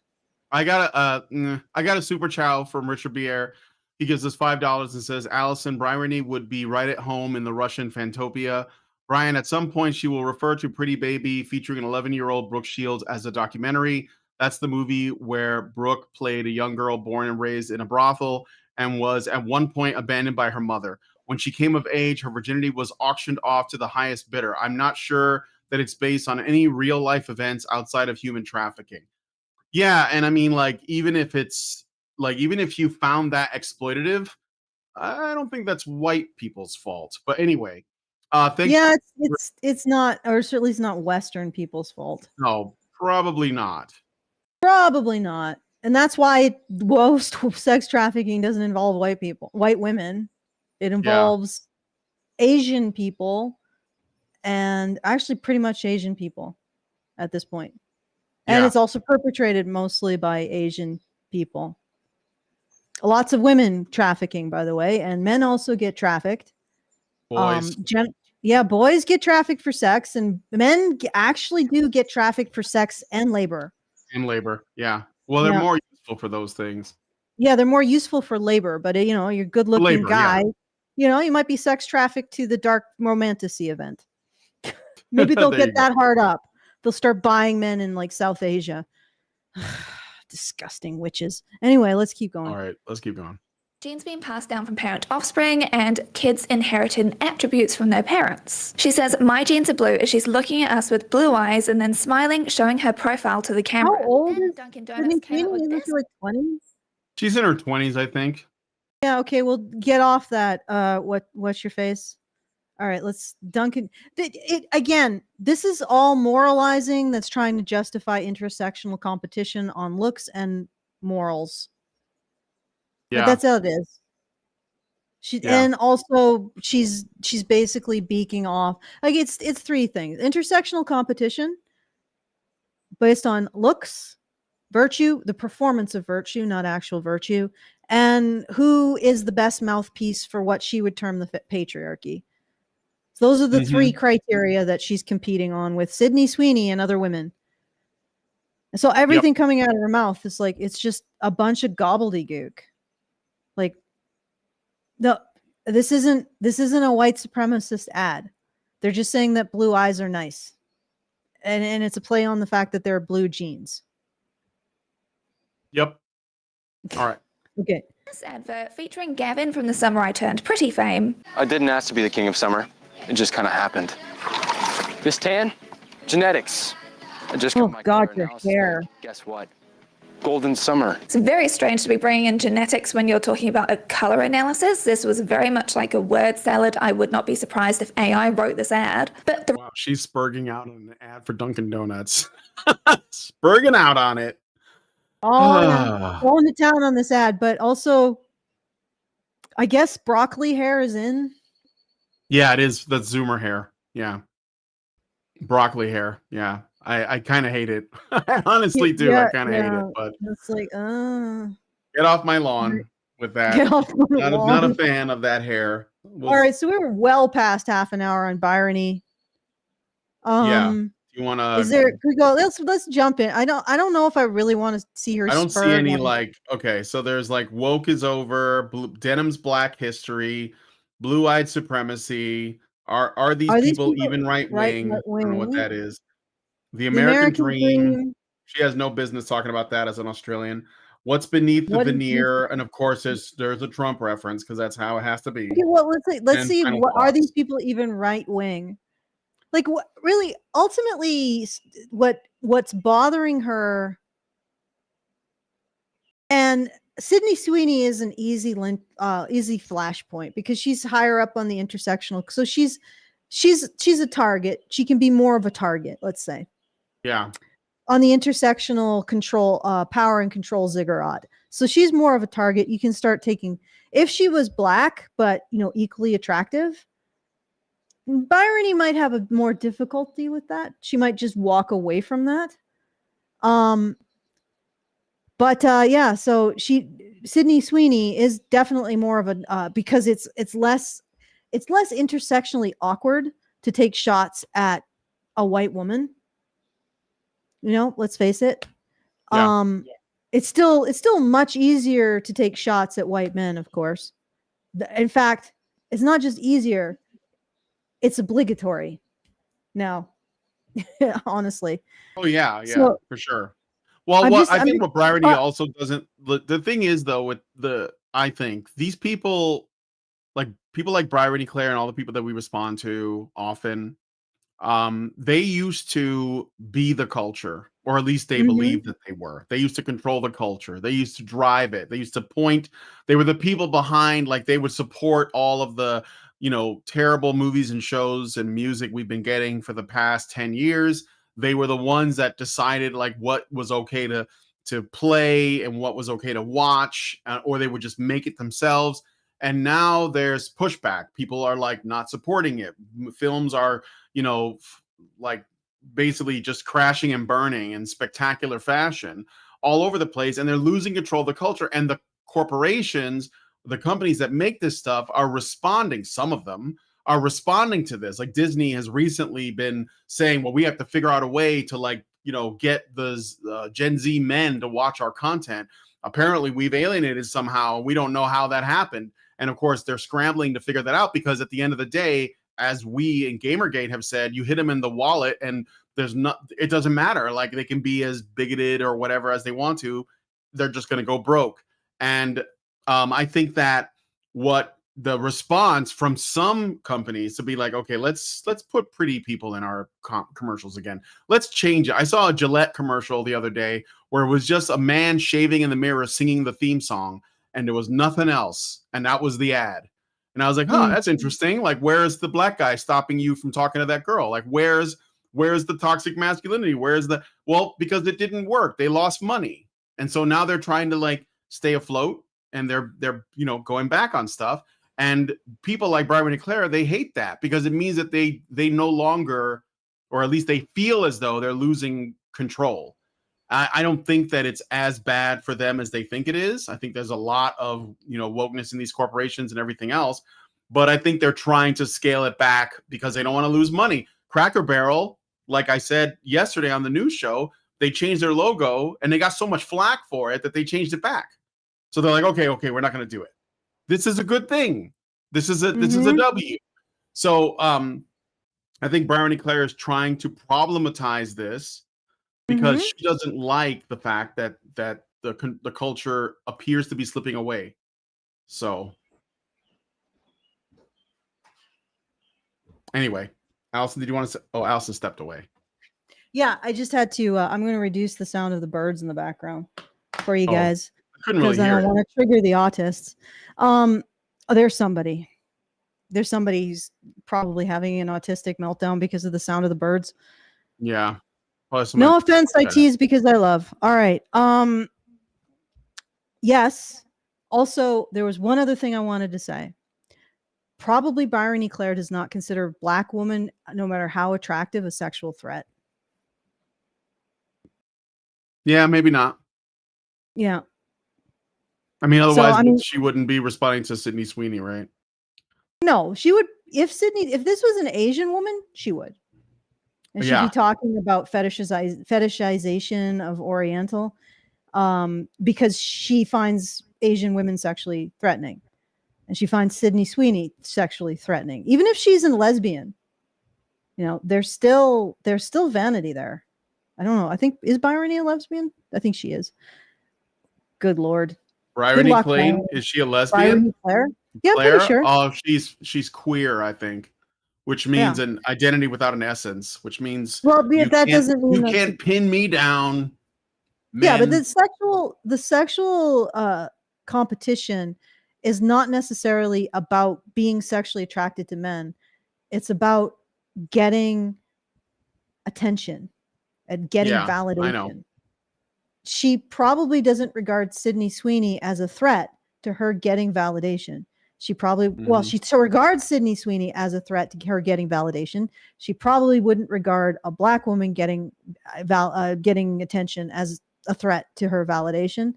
I got a super chow from Richard Bier. He gives us $5 and says, Allison Bryony would be right at home in the Russian Fantopia. Brian, at some point, she will refer to Pretty Baby featuring an 11-year-old Brooke Shields as a documentary. That's the movie where Brooke played a young girl born and raised in a brothel and was at one point abandoned by her mother. When she came of age, her virginity was auctioned off to the highest bidder. I'm not sure that it's based on any real life events outside of human trafficking. Yeah, and I mean, like, even if you found that exploitative, I don't think that's white people's fault. But anyway, thanks. Yeah, it's not, or certainly it's not Western people's fault. No, probably not. Probably not. And that's why most sex trafficking doesn't involve white women. It involves Asian people, and actually pretty much Asian people at this point. And Yeah. it's also perpetrated mostly by Asian people. Lots of women trafficking, by the way, and men also get trafficked. Boys Boys get trafficked for sex, and men actually do get trafficked for sex and labor. and labor. Yeah. Well, they're more useful for those things. Yeah, they're more useful for labor, but you're a good-looking Labor, guy. yeah. You might be sex trafficked to the dark romantasy event. Maybe they'll There you get that hard up. They'll start buying men in like South Asia. Disgusting witches. Anyway, let's keep going. All right, let's keep going. Genes being passed down from parent to offspring, and kids inheriting attributes from their parents. She says, my genes are blue as she's looking at us with blue eyes and then smiling, showing her profile to the camera. How old Then is Dunkin' Sweeney? Donuts came up with Isn't this. she like 20s? She's in her 20s, I think. Yeah, okay, we'll get off that. What's your face? All right, let's Duncan. Again, this is all moralizing that's trying to justify intersectional competition on looks and morals. Yeah. Like, that's how it is. And also she's basically beaking off. Like it's three things. Intersectional competition based on looks, virtue, the performance of virtue, not actual virtue, and who is the best mouthpiece for what she would term the patriarchy. So those are the three criteria that she's competing on with Sydney Sweeney and other women. And so everything coming out of her mouth is like, it's just a bunch of gobbledygook. Like, this isn't a white supremacist ad. They're just saying that blue eyes are nice. And it's a play on the fact that they're blue jeans. Yep. All right. Okay. This advert featuring Gavin from the Summer I Turned Pretty fame. I didn't ask to be the king of summer. It just kind of happened. This tan? Genetics. I just got my color your analysis hair. back. Guess what? Golden summer. It's very strange to be bringing in genetics when you're talking about a color analysis. This was very much like a word salad. I would not be surprised if AI wrote this ad. But Wow, she's spurging out on an ad for Dunkin' Donuts. Spurging out on it. Going to town on this ad, but also, I guess broccoli hair is in. Yeah, it is. That's Zoomer hair. Yeah. Broccoli hair. Yeah. I kind of hate it. I honestly do. I kind of hate it. But it's like, get off my lawn with that. Get off my lawn. Not a fan of that hair. All right, so we were well past half an hour on Bryony. You want to? Is there? Can we go? Let's jump in. I don't know if I really want to see her. I don't see any like. Okay, so there's like woke is over. Denim's Black History, blue-eyed supremacy. Are these people even right wing? I don't know what that is. The American Dream. She has no business talking about that as an Australian. What's beneath the veneer? And of course, there's a Trump reference because that's how it has to be. Okay, well, let's see. What are these people even right wing? Like, what really? Ultimately, what's bothering her? And Sydney Sweeney is an easy flashpoint because she's higher up on the intersectional. So she's a target. She can be more of a target, let's say. Yeah. On the intersectional control, power and control ziggurat. So she's more of a target. You can start taking, if she was black, but equally attractive, Bryony might have a more difficulty with that. She might just walk away from that. But yeah, so Sydney Sweeney is definitely more of a because it's less intersectionally awkward to take shots at a white woman. Let's face it. Yeah. It's still much easier to take shots at white men, of course. In fact, it's not just easier, it's obligatory now. Honestly. Oh yeah, So, for sure. Well, I think what Bryony also doesn't. The thing is though, with I think these people like Bryony Claire and all the people that we respond to often, they used to be the culture, or at least they believed that they were. They used to control the culture. They used to drive it. They used to point. They were the people behind. Like they would support all of the terrible movies and shows and music we've been getting for the past 10 years. They were the ones that decided like what was okay to play and what was okay to watch, or they would just make it themselves. And now there's pushback. People are like not supporting it. Films are, like basically just crashing and burning in spectacular fashion all over the place. And they're losing control of the culture. And the corporations, the companies that make this stuff are responding. Some of them are responding to this. Like Disney has recently been saying, well, we have to figure out a way to get those Gen Z men to watch our content. Apparently we've alienated somehow. We don't know how that happened. And of course they're scrambling to figure that out, because at the end of the day, as we in Gamergate have said, you hit them in the wallet and it doesn't matter. Like they can be as bigoted or whatever as they want to. They're just going to go broke. And I think that what the response from some companies to be like, okay, let's put pretty people in our commercials again. Let's change it. I saw a Gillette commercial the other day where it was just a man shaving in the mirror singing the theme song, and there was nothing else, and that was the ad. And I was like, that's interesting. Like, where's the black guy stopping you from talking to that girl? Like, where's the toxic masculinity? Well, because it didn't work. They lost money. And so now they're trying to like stay afloat, and they're going back on stuff. And people like Bryony Claire, they hate that because it means that they no longer, or at least they feel as though they're losing control. I don't think that it's as bad for them as they think it is. I think there's a lot of wokeness in these corporations and everything else, but I think they're trying to scale it back because they don't want to lose money. Cracker Barrel, like I said yesterday on the news show, they changed their logo and they got so much flack for it that they changed it back. So they're like, okay, we're not going to do it. This is a good thing. This is a W. So I think Bryony Claire is trying to problematize this because she doesn't like the fact that the culture appears to be slipping away. So anyway, Allison, did you want to say? Oh, Allison stepped away. Yeah, I just had to. I'm going to reduce the sound of the birds in the background for you guys. I couldn't really hear it. I don't want to trigger the autists. There's somebody. There's somebody who's probably having an autistic meltdown because of the sound of the birds. Yeah. No offense, I tease because I love. All right. Yes. Also, there was one other thing I wanted to say. Probably Bryony Claire does not consider black woman, no matter how attractive, a sexual threat. Yeah, maybe not. Yeah. I mean, otherwise she wouldn't be responding to Sydney Sweeney, right? No, she would. If this was an Asian woman, she would. And she'd be talking about fetishization of Oriental, because she finds Asian women sexually threatening, and she finds Sydney Sweeney sexually threatening. Even if she's a lesbian, there's still vanity there. I don't know. I think, is Bryony a lesbian? I think she is. Good Lord. Bryony Claire, is she a lesbian? Claire? Yeah, I'm pretty sure. Oh, she's queer, I think. Which means an identity without an essence, which means that doesn't mean you can't pin me down. Men. Yeah, but the sexual competition is not necessarily about being sexually attracted to men. It's about getting attention and getting Yeah, I know. validation. She probably doesn't regard Sydney Sweeney as a threat to her getting validation. She probably, well, she regards Sydney Sweeney as a threat to her getting validation. She probably wouldn't regard a black woman getting attention as a threat to her validation.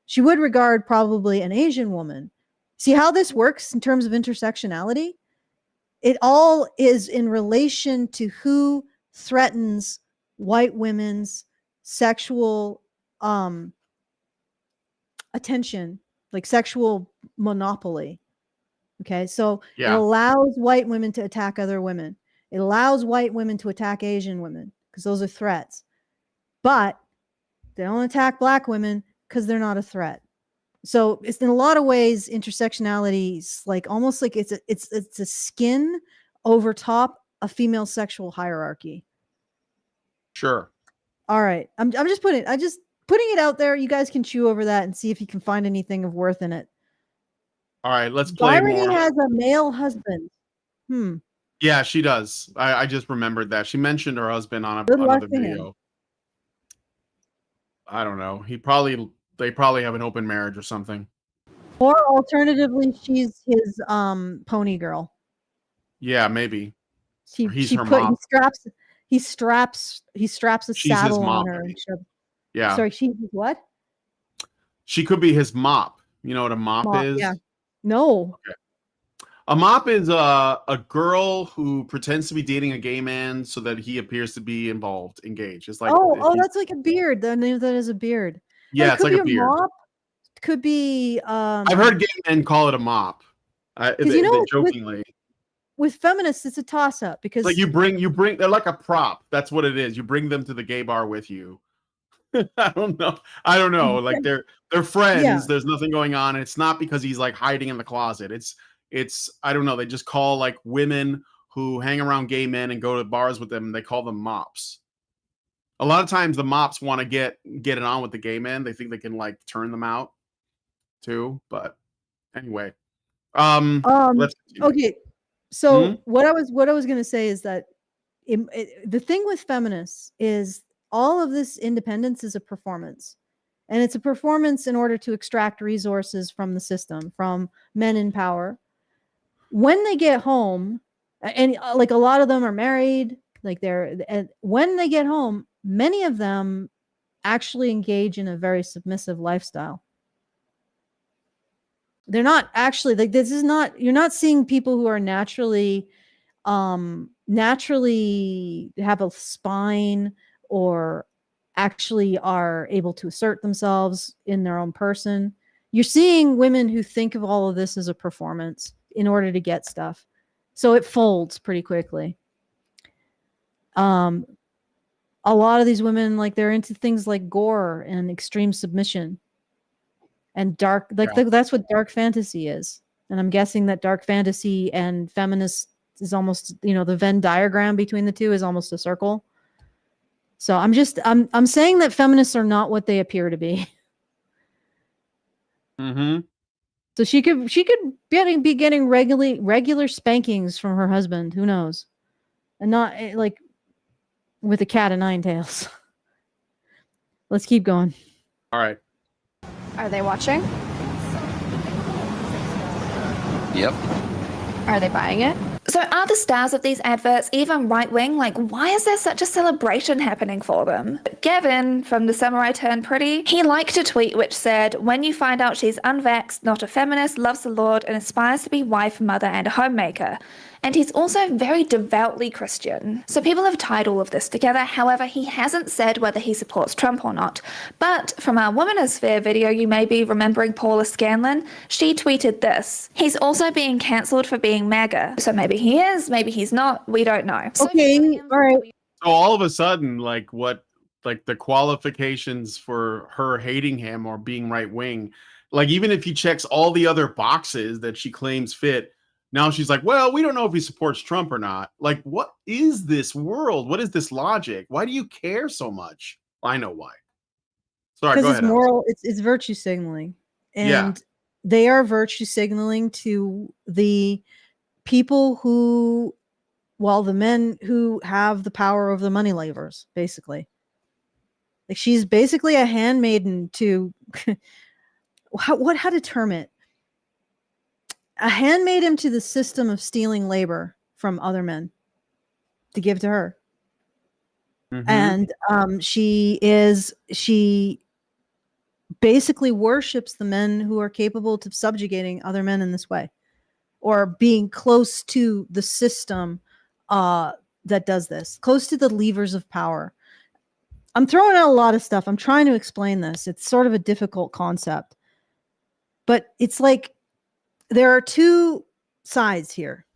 She would regard probably an Asian woman. See how this works in terms of intersectionality? It all is in relation to who threatens white women's sexual attention, like sexual monopoly. Okay, so it allows white women to attack other women. It allows white women to attack Asian women because those are threats. But they don't attack black women because they're not a threat. So it's in a lot of ways, intersectionality is like almost like it's a skin over top a female sexual hierarchy. Sure. All right, I'm just putting it out there. You guys can chew over that and see if you can find anything of worth in it. All right, let's play Byrony more. has a male husband. Yeah, she does. I just remembered that. She mentioned her husband on Good luck another to him. video. I don't know. They probably have an open marriage or something. Or alternatively, she's his pony girl. Yeah, maybe. He straps a saddle on her. Yeah. Sorry, she's what? She could be his mop. You know what a mop is? Yeah. No. Okay. A mop is a girl who pretends to be dating a gay man so that he appears to be engaged. It's like that's like a beard. The name of that is a beard. Yeah, it's like a beard. Mop. Could be. I've heard gay men call it a mop. They jokingly. With feminists, it's a toss-up because like you bring. They're like a prop. That's what it is. You bring them to the gay bar with you. I don't know. Like they're friends. Yeah. There's nothing going on. It's not because he's like hiding in the closet. It's I don't know. They just call like women who hang around gay men and go to bars with them. They call them mops. A lot of times the mops want to get it on with the gay men. They think they can like turn them out too. But anyway, okay. So what I was going to say is that the thing with feminists is all of this independence is a performance, and it's a performance in order to extract resources from the system, from men in power. When they get home, and like a lot of them are married, and when they get home, many of them actually engage in a very submissive lifestyle. They're not actually like, you're not seeing people who are naturally have a spine or actually are able to assert themselves in their own person. You're seeing women who think of all of this as a performance in order to get stuff. So it folds pretty quickly. A lot of these women, like, they're into things like gore and extreme submission and dark, that's what dark fantasy is. And I'm guessing that dark fantasy and feminist is almost, the Venn diagram between the two is almost a circle. So I'm saying that feminists are not what they appear to be. So she could be getting regular spankings from her husband. Who knows? And not like with a cat of nine tails. Let's keep going. All right. Are they watching? Yep. Are they buying it? So are the stars of these adverts even right-wing? Like, why is there such a celebration happening for them? Gavin from The Summer I Turned Pretty, he liked a tweet which said, when you find out she's unvaxxed, not a feminist, loves the Lord, and aspires to be wife, mother, and a homemaker. And he's also very devoutly Christian. So people have tied all of this together. However, he hasn't said whether he supports Trump or not. But from our Womanosphere video, you may be remembering Paula Scanlon. She tweeted this. He's also being cancelled for being MAGA. So maybe he is, maybe he's not. We don't know. Okay, all right. So all of a sudden, like the qualifications for her hating him or being right wing, like even if he checks all the other boxes that she claims fit, now she's like, well, we don't know if he supports Trump or not. Like, what is this world? What is this logic? Why do you care so much? I know why. Sorry, go ahead. Because it's moral. It's virtue signaling, and they are virtue signaling to the people who, well, the men who have the power of the money levers, basically. Like, she's basically a handmaiden to how to term it, a handmaiden to the system of stealing labor from other men to give to her. Mhm. And she basically worships the men who are capable of subjugating other men in this way, or being close to the system that does this, close to the levers of power. I'm throwing out a lot of stuff. I'm trying to explain this. It's sort of a difficult concept, but it's like there are two sides here.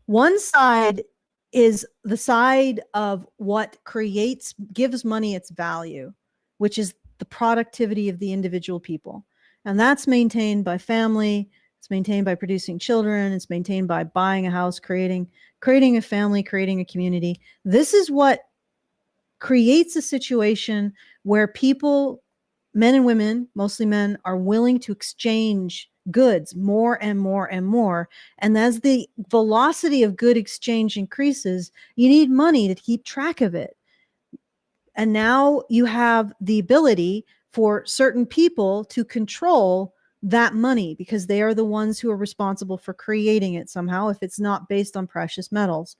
One side is the side of what gives money its value, which is the productivity of the individual people. And that's maintained by family. It's maintained by producing children. It's maintained by buying a house, creating a family, creating a community. This is what creates a situation where people, men and women, mostly men, are willing to exchange goods more and more and more. And as the velocity of good exchange increases, you need money to keep track of it. And now you have the ability for certain people to control that money, because they are the ones who are responsible for creating it somehow, if it's not based on precious metals,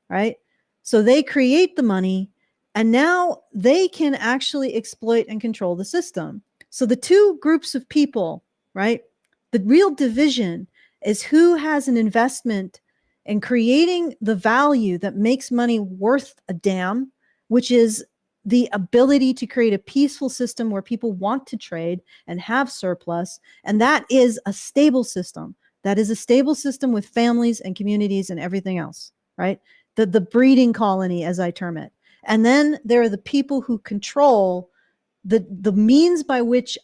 right? So they create the money, and now they can actually exploit and control the system. So the two groups of people, right? The real division is who has an investment in creating the value that makes money worth a damn, which is the ability to create a peaceful system where people want to trade and have surplus. And that is a stable system. That is a stable system with families and communities and everything else, right? The breeding colony, as I term it. And then there are the people who control the means by which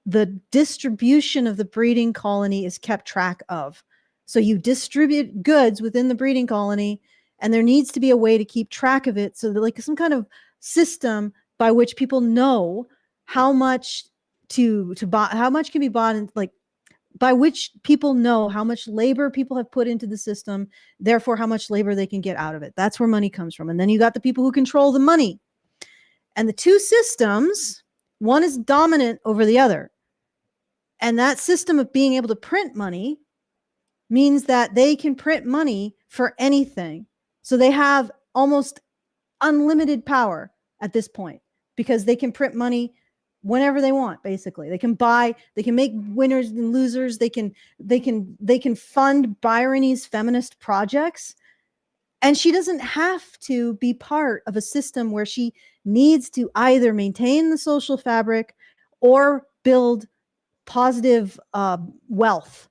the distribution of the breeding colony is kept track of. So you distribute goods within the breeding colony, and there needs to be a way to keep track of it, so that, like, some kind of system by which people know how much to buy, how much can be bought, and like by which people know how much labor people have put into the system, therefore how much labor they can get out of it. That's where money comes from. And then you got the people who control the money. And the two systems, one is dominant over the other. And that system of being able to print money means that they can print money for anything. So they have almost unlimited power at this point, because they can print money whenever they want. Basically, they can make winners and losers. They can fund Bryony's feminist projects, and she doesn't have to be part of a system where she needs to either maintain the social fabric or build positive wealth.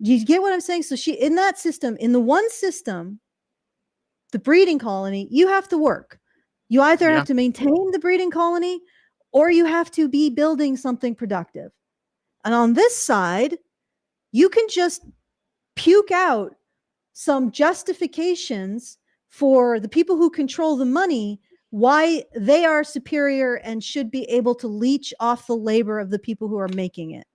Do you get what I'm saying? So she, in that system, in the one system, the breeding colony, you have to work. You either have to maintain the breeding colony, or you have to be building something productive. And on this side, you can just puke out some justifications for the people who control the money, why they are superior and should be able to leech off the labor of the people who are making it,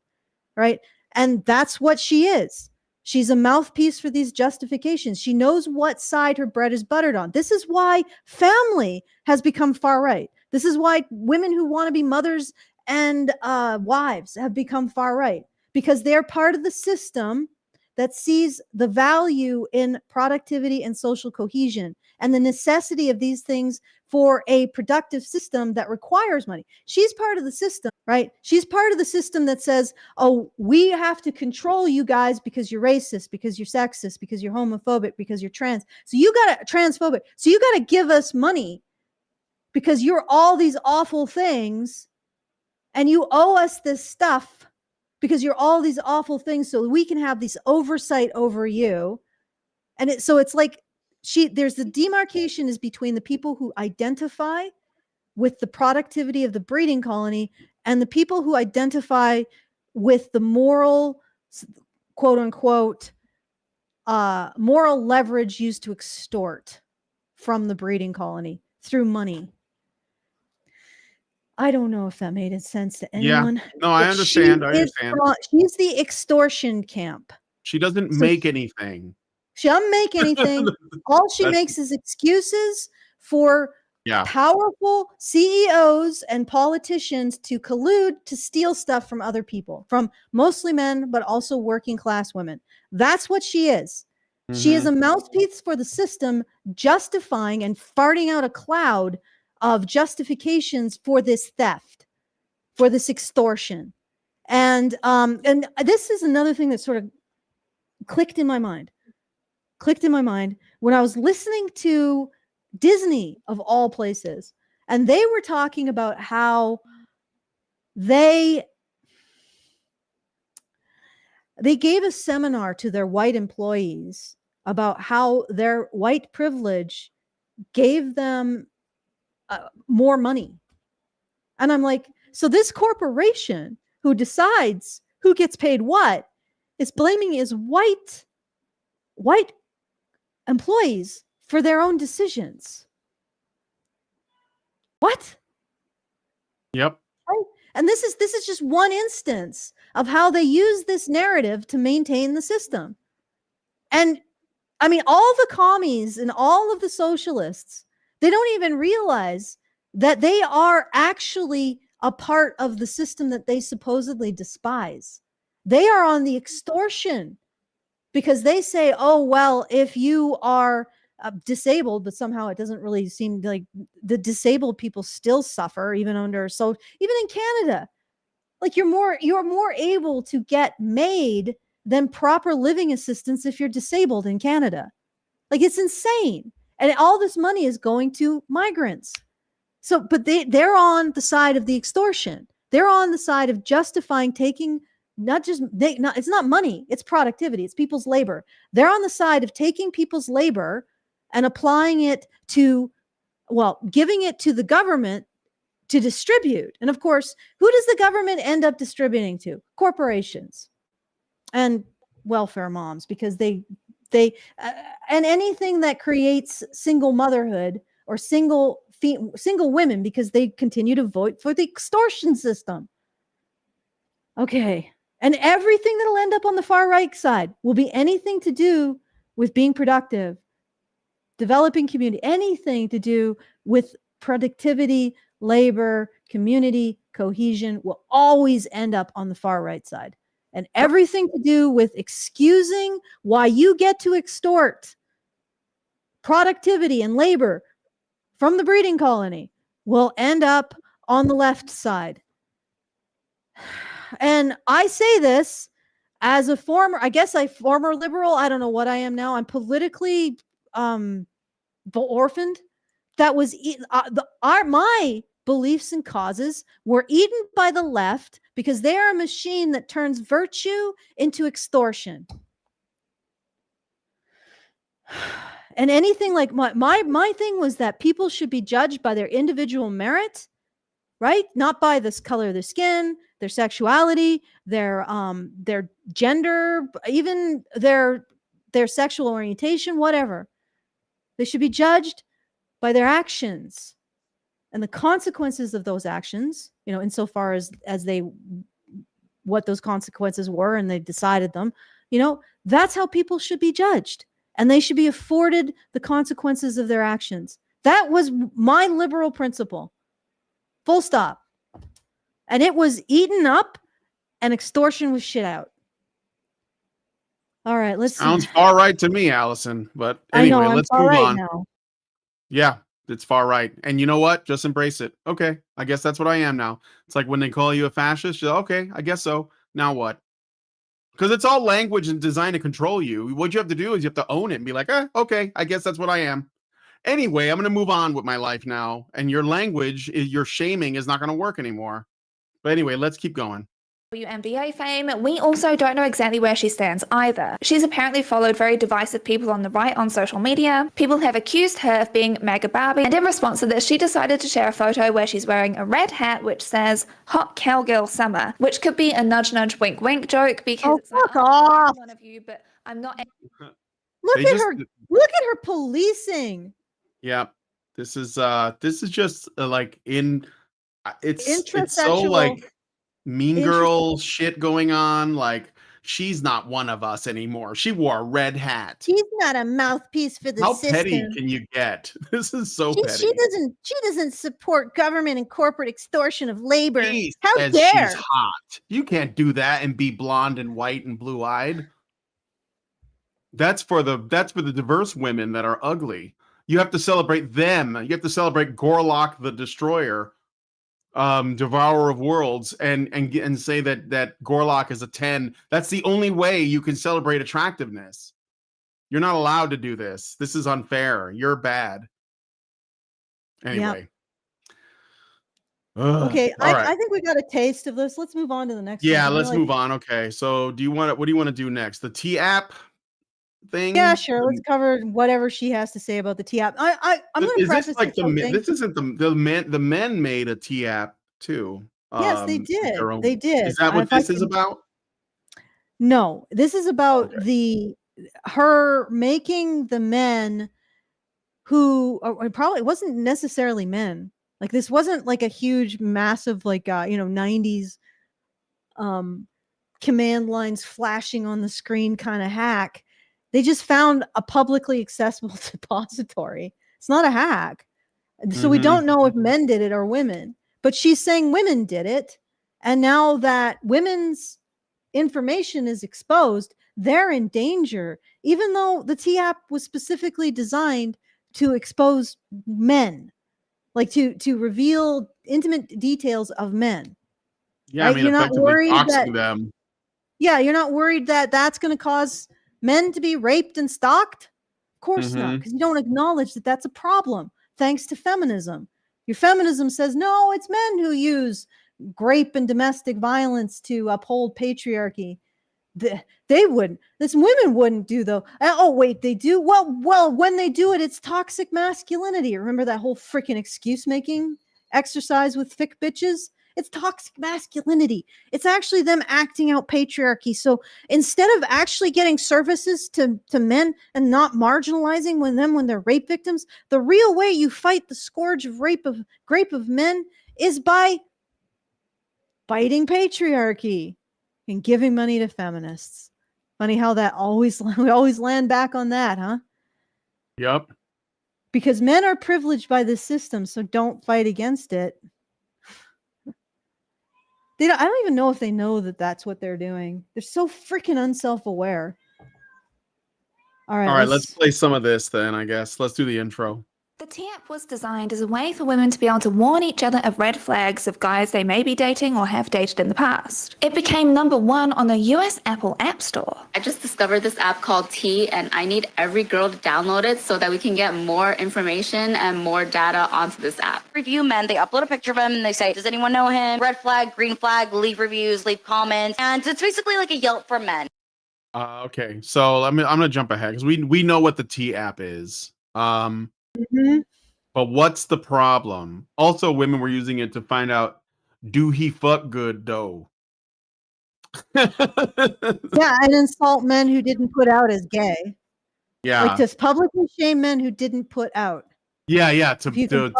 right? And that's what she is. She's a mouthpiece for these justifications. She knows what side her bread is buttered on. This is why family has become far right. This is why women who want to be mothers and wives have become far right, because they're part of the system that sees the value in productivity and social cohesion and the necessity of these things for a productive system that requires money. She's part of the system, right? She's part of the system that says, oh, we have to control you guys because you're racist, because you're sexist, because you're homophobic, because you're trans. So you got to transphobic. So you got to give us money because you're all these awful things and you owe us this stuff because you're all these awful things, so we can have this oversight over you. And it's like there's the demarcation is between the people who identify with the productivity of the breeding colony and the people who identify with the moral, quote unquote, moral leverage used to extort from the breeding colony through money. I don't know if that made sense to Yeah. anyone. No, I but understand. I understand. She's the extortion camp. She doesn't So make anything. she doesn't make anything. All she makes is excuses for Yeah. powerful CEOs and politicians to collude to steal stuff from other people, from mostly men, but also working class women. That's what she is. She is a mouthpiece for the system, justifying and farting out a cloud of justifications for this theft, for this extortion. And this is another thing that sort of clicked in my mind when I was listening to Disney, of all places, and they were talking about how they gave a seminar to their white employees about how their white privilege gave them more money. And I'm like, so this corporation who decides who gets paid what is blaming his white employees for their own decisions. What? Yep. Right? And this is just one instance of how they use this narrative to maintain the system. And I mean, all the commies and all of the socialists, they don't even realize that they are actually a part of the system that they supposedly despise. They are on the extortion because they say, oh, well, if you are disabled, but somehow it doesn't really seem like the disabled people still suffer even under, so even in Canada, like you're more able to get MAID than proper living assistance if you're disabled in Canada. Like it's insane. And all this money is going to migrants. So, but they're on the side of the extortion. They're on the side of justifying taking it's not money, it's productivity, it's people's labor. They're on the side of taking people's labor and applying it to, well, giving it to the government to distribute. And of course, who does the government end up distributing to? Corporations and welfare moms, because they and anything that creates single motherhood or single women, because they continue to vote for the extortion system. Okay. And everything that'll end up on the far right side will be anything to do with being productive, developing community, anything to do with productivity, labor, community, cohesion will always end up on the far right side. And everything to do with excusing why you get to extort productivity and labor from the breeding colony will end up on the left side. And I say this as a former liberal. I don't know what I am now. I'm politically orphaned. That was my beliefs and causes were eaten by the left because they are a machine that turns virtue into extortion. And anything like my thing was that people should be judged by their individual merit, right? Not by the color of their skin, their sexuality, their gender, even their sexual orientation, whatever. They should be judged by their actions and the consequences of those actions, insofar as what those consequences were and they decided them, that's how people should be judged. And they should be afforded the consequences of their actions. That was my liberal principle. Full stop. And it was eaten up and extortion was shit out. All right, let's Sounds far right to me, Allison. But anyway, let's move on. Now. Yeah, it's far right. And you know what? Just embrace it. Okay, I guess that's what I am now. It's like when they call you a fascist, you're like, okay, I guess so. Now what? Because it's all language and designed to control you. What you have to do is you have to own it and be like, okay, I guess that's what I am. Anyway, I'm going to move on with my life now. And your language, your shaming is not going to work anymore. But anyway, let's keep going. WNBA fame, we also don't know exactly where she stands either. She's apparently followed very divisive people on the right on social media. People have accused her of being MAGA Barbie, and in response to this, she decided to share a photo where she's wearing a red hat which says "Hot Cowgirl Summer," which could be a nudge nudge wink wink joke because it's like, off. One of you, but I'm not. Look at her policing. Yeah, this is just like in It's so Intrasexual. like mean Intra- girl shit going on. Like she's not one of us anymore. She wore a red hat. She's not a mouthpiece for the How system. petty can you get? This is so petty. She doesn't support government and corporate extortion of labor. She How says dare? she's hot. You can't do that and be blonde and white and blue-eyed. That's for the diverse women that are ugly. You have to celebrate them. You have to celebrate Gorlock the Destroyer, Devourer of Worlds, and say that Gorlock is a 10. That's the only way you can celebrate attractiveness. You're not allowed to do this. This is unfair. You're bad. Anyway. Okay, all right. I think we got a taste of this. Let's move on to the next one. Yeah, let's move on. Okay. So what do you want to do next? The T app thing? Yeah, sure. Let's cover whatever she has to say about the T app. I'm going to preface like this isn't the men made a T app too. Yes, they did. They did. Is that what this is about? No, this is about her making the men who probably wasn't necessarily men. Like this wasn't like a huge, massive, like 90s command lines flashing on the screen kind of hack. They just found a publicly accessible depository. It's not a hack. So we don't know if men did it or women, but she's saying women did it. And now that women's information is exposed, they're in danger, even though the T app was specifically designed to expose men, like to reveal intimate details of men. Yeah, right? I mean, you're not worried them. Yeah, you're not worried that that's going to cause men to be raped and stalked? Of course not, because you don't acknowledge that that's a problem, thanks to feminism. Your feminism says, no, it's men who use rape and domestic violence to uphold patriarchy. They wouldn't. This women wouldn't do, though. Oh, wait, they do? Well, when they do it, it's toxic masculinity. Remember that whole freaking excuse-making exercise with thick bitches? It's toxic masculinity. It's actually them acting out patriarchy. So instead of actually getting services to men and not marginalizing when they're rape victims, the real way you fight the scourge of rape of men is by fighting patriarchy and giving money to feminists. Funny how that we always land back on that, huh? Yep. Because men are privileged by the system, so don't fight against it. I don't even know if they know that that's what they're doing. They're so freaking unself-aware. All right, let's play some of this then, I guess. Let's do the intro. The T-app was designed as a way for women to be able to warn each other of red flags of guys they may be dating or have dated in the past. It became #1 on the US Apple App Store. I just discovered this app called T, and I need every girl to download it so that we can get more information and more data onto this app. Review men, they upload a picture of him and they say, does anyone know him? Red flag, green flag, leave reviews, leave comments. And it's basically like a Yelp for men. Okay, so I'm gonna jump ahead because we know what the T app is. But what's the problem? Also, women were using it to find out, do he fuck good though? Yeah, and insult men who didn't put out as gay. Yeah, like to publicly shame men who didn't put out. Yeah.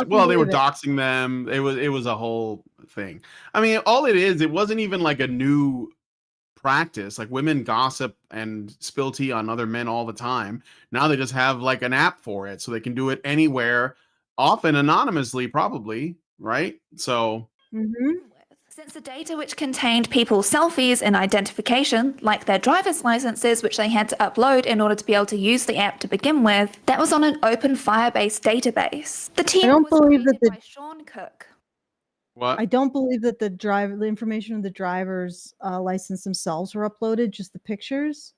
Well, they were it. doxing them. It was a whole thing. I mean, all it is, it wasn't even like a new practice. Like women gossip and spill tea on other men all the time. Now they just have like an app for it, so they can do it anywhere, often anonymously, probably, right? So Since the data which contained people's selfies and identification, like their driver's licenses, which they had to upload in order to be able to use the app to begin with, that was on an open Firebase database. The team don't was believe that created by Sean Cook. what? I don't believe that the information of the driver's license themselves were uploaded, just the pictures.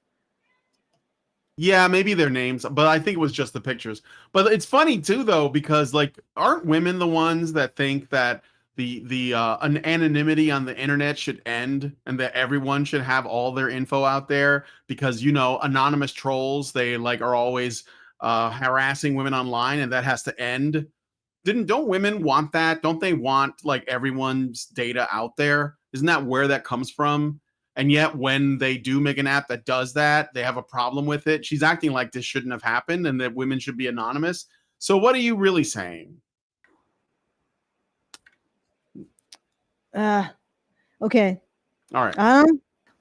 Yeah, maybe their names, but I think it was just the pictures. But it's funny too, though, because like, aren't women the ones that think that the anonymity on the internet should end and that everyone should have all their info out there? Because anonymous trolls, they like are always harassing women online, and that has to end. Don't women want that? Don't they want like everyone's data out there? Isn't that where that comes from? And yet when they do make an app that does that, they have a problem with it. She's acting like this shouldn't have happened and that women should be anonymous. So what are you really saying? Okay. All right.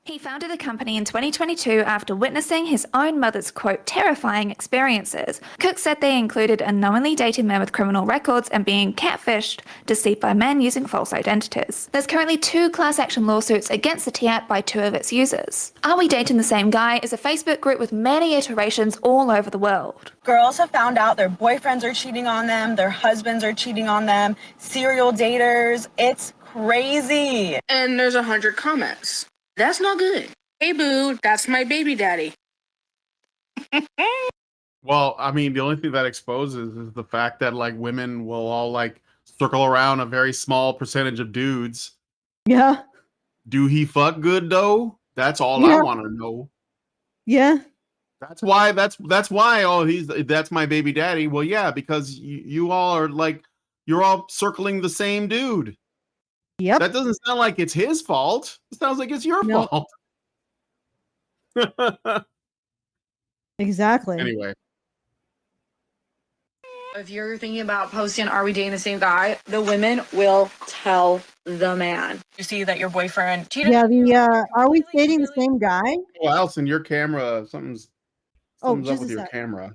He founded the company in 2022 after witnessing his own mother's, quote, terrifying experiences. Cook said they included unknowingly dating men with criminal records and being catfished, deceived by men using false identities. There's currently 2 class action lawsuits against the T-app by 2 of its users. Are We Dating the Same Guy is a Facebook group with many iterations all over the world. Girls have found out their boyfriends are cheating on them, their husbands are cheating on them, serial daters. It's crazy. And there's 100 comments. That's not good. Hey, boo, that's my baby daddy. Well, I mean, the only thing that exposes is the fact that like women will all like circle around a very small percentage of dudes. Yeah. Do he fuck good though? That's all Yeah. I want to know. Yeah. That's why. Oh, that's my baby daddy. Well, yeah, because you all are like you're all circling the same dude. Yep. That doesn't sound like it's his fault. It sounds like it's your fault. Exactly. Anyway. If you're thinking about posting, are we dating the same guy? The women will tell the man. You see that your boyfriend cheated. Yeah, are we dating the same guy? Oh, Allison, your camera, something's up just with a your sec. camera.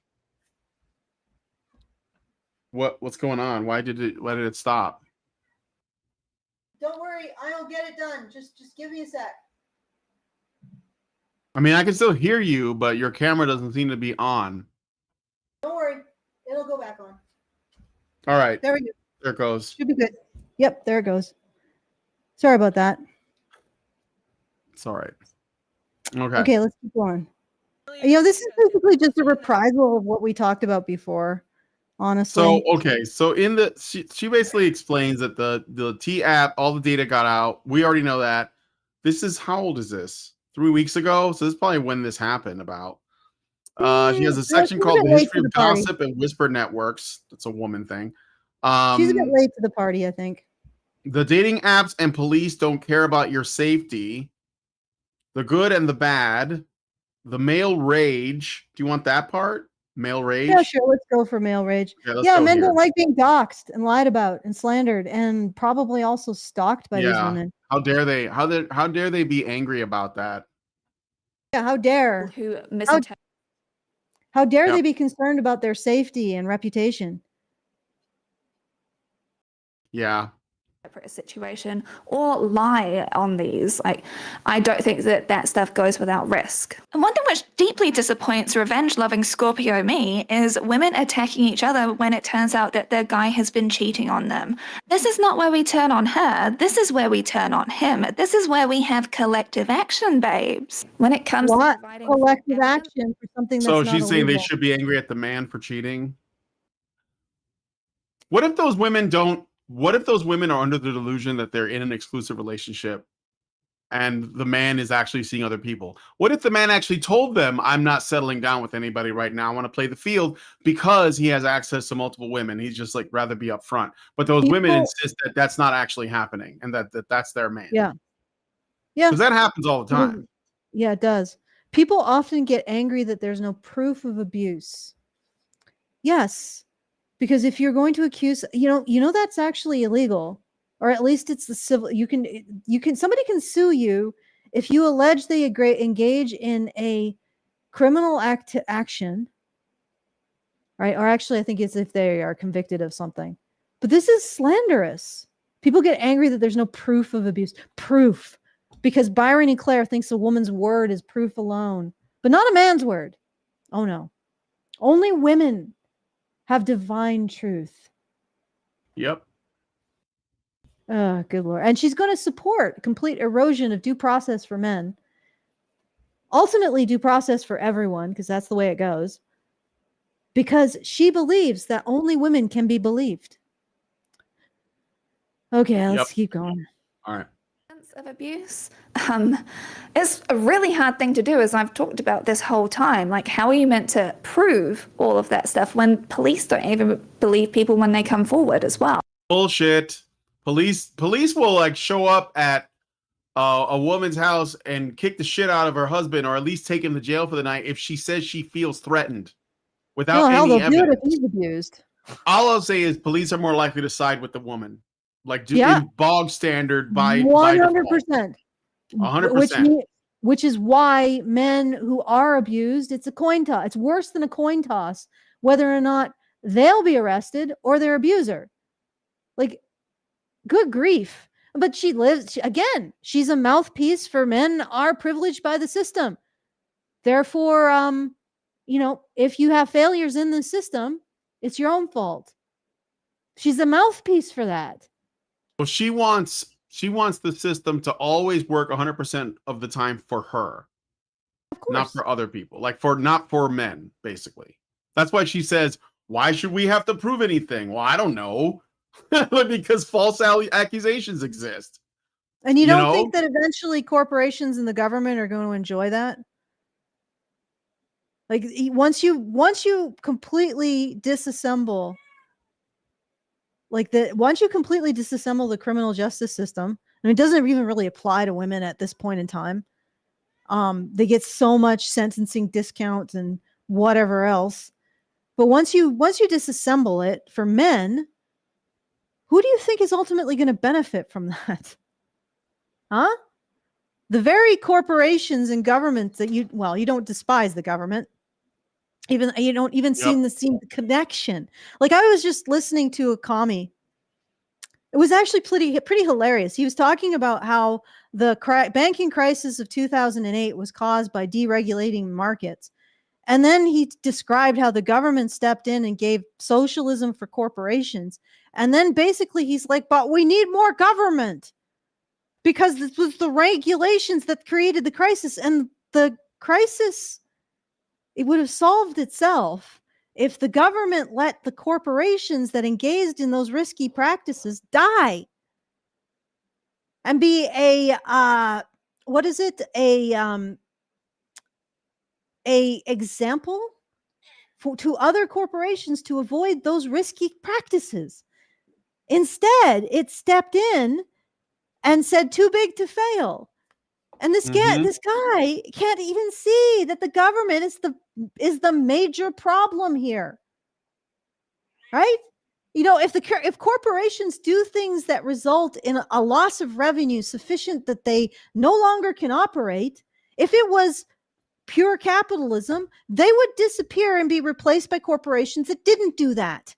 What's going on? Why did it stop? Don't worry, I'll get it done. Just give me a sec. I mean, I can still hear you, but your camera doesn't seem to be on. Don't worry, it'll go back on. All right. There we go. There it goes. Should be good. Yep, there it goes. Sorry about that. It's all right. Okay. Okay, let's keep going. This is basically just a reprisal of what we talked about before, honestly. So, okay. So she basically explains that the T app, all the data got out. We already know that. This is, how old is this? 3 weeks ago? So this is probably when this happened about. She has a section called The History of Gossip and Whisper Networks. That's a woman thing. She's a bit late to the party, I think. The dating apps and police don't care about your safety. The good and the bad. The male rage. Do you want that part? Male rage? Yeah, sure. Let's go for male rage. Yeah, men don't like being doxxed and lied about and slandered and probably also stalked by these women. How dare they? How dare they be angry about that? Yeah, how dare? How dare they be concerned about their safety and reputation? Yeah. Situation or lie on these. Like, I don't think that stuff goes without risk. And one thing which deeply disappoints revenge-loving Scorpio me is women attacking each other when it turns out that their guy has been cheating on them. This is not where we turn on her. This is where we turn on him. This is where we have collective action, babes. When it comes to providing collective action for something that's so not she's saying they illegal. should be angry at the man for cheating. What if those women are under the delusion that they're in an exclusive relationship and the man is actually seeing other people? What if the man actually told them, I'm not settling down with anybody right now, I want to play the field, because he has access to multiple women? He's just like rather be upfront. But those women insist that that's not actually happening and that's their man. Yeah. Because that happens all the time. Yeah, it does. People often get angry that there's no proof of abuse. Yes. Because if you're going to accuse, that's actually illegal, or at least it's the civil. Somebody can sue you if you allege they engage in a criminal action, right? Or actually, I think it's if they are convicted of something. But this is slanderous. People get angry that there's no proof of abuse. Proof, because Byron E. Claire thinks a woman's word is proof alone, but not a man's word. Oh no, only women have divine truth. Yep. Oh, good Lord. And she's going to support complete erosion of due process for men. Ultimately, due process for everyone, because that's the way it goes. Because she believes that only women can be believed. Okay, let's keep going. All right. Of abuse. It's a really hard thing to do, as I've talked about this whole time. Like, how are you meant to prove all of that stuff when police don't even believe people when they come forward as well? Bullshit. Police will like show up at a woman's house and kick the shit out of her husband, or at least take him to jail for the night if she says she feels threatened without any they'll evidence. do it if he's abused. All I'll say is police are more likely to side with the woman. like Yeah. in bog standard by 100%. 100%. Which is why men who are abused, it's a coin toss. It's worse than a coin toss, whether or not they'll be arrested or their abuser. Like, good grief. But again, she's a mouthpiece for men are privileged by the system. Therefore, if you have failures in the system, it's your own fault. She's a mouthpiece for that. Well, she wants the system to always work 100% of the time for her, Of course. not for other people, like not for men, basically. That's why she says, why should we have to prove anything? Well, I don't know. Because false accusations exist. And you don't think that eventually corporations and the government are going to enjoy that? Like, once you completely disassemble the criminal justice system, and it doesn't even really apply to women at this point in time. They get so much sentencing discounts and whatever else. But once you disassemble it for men, who do you think is ultimately going to benefit from that? Huh? The very corporations and governments that you don't despise the government. Even you don't even see the connection. Like, I was just listening to a commie. It was actually pretty hilarious. He was talking about how the banking crisis of 2008 was caused by deregulating markets. And then he described how the government stepped in and gave socialism for corporations. And then basically he's like, but we need more government because this was the regulations that created the crisis. And the crisis, it would have solved itself if the government let the corporations that engaged in those risky practices die and be a example to other corporations to avoid those risky practices. Instead, it stepped in and said, too big to fail. And this guy can't even see that the government is the major problem here. Right? If corporations do things that result in a loss of revenue sufficient that they no longer can operate, if it was pure capitalism, they would disappear and be replaced by corporations that didn't do that.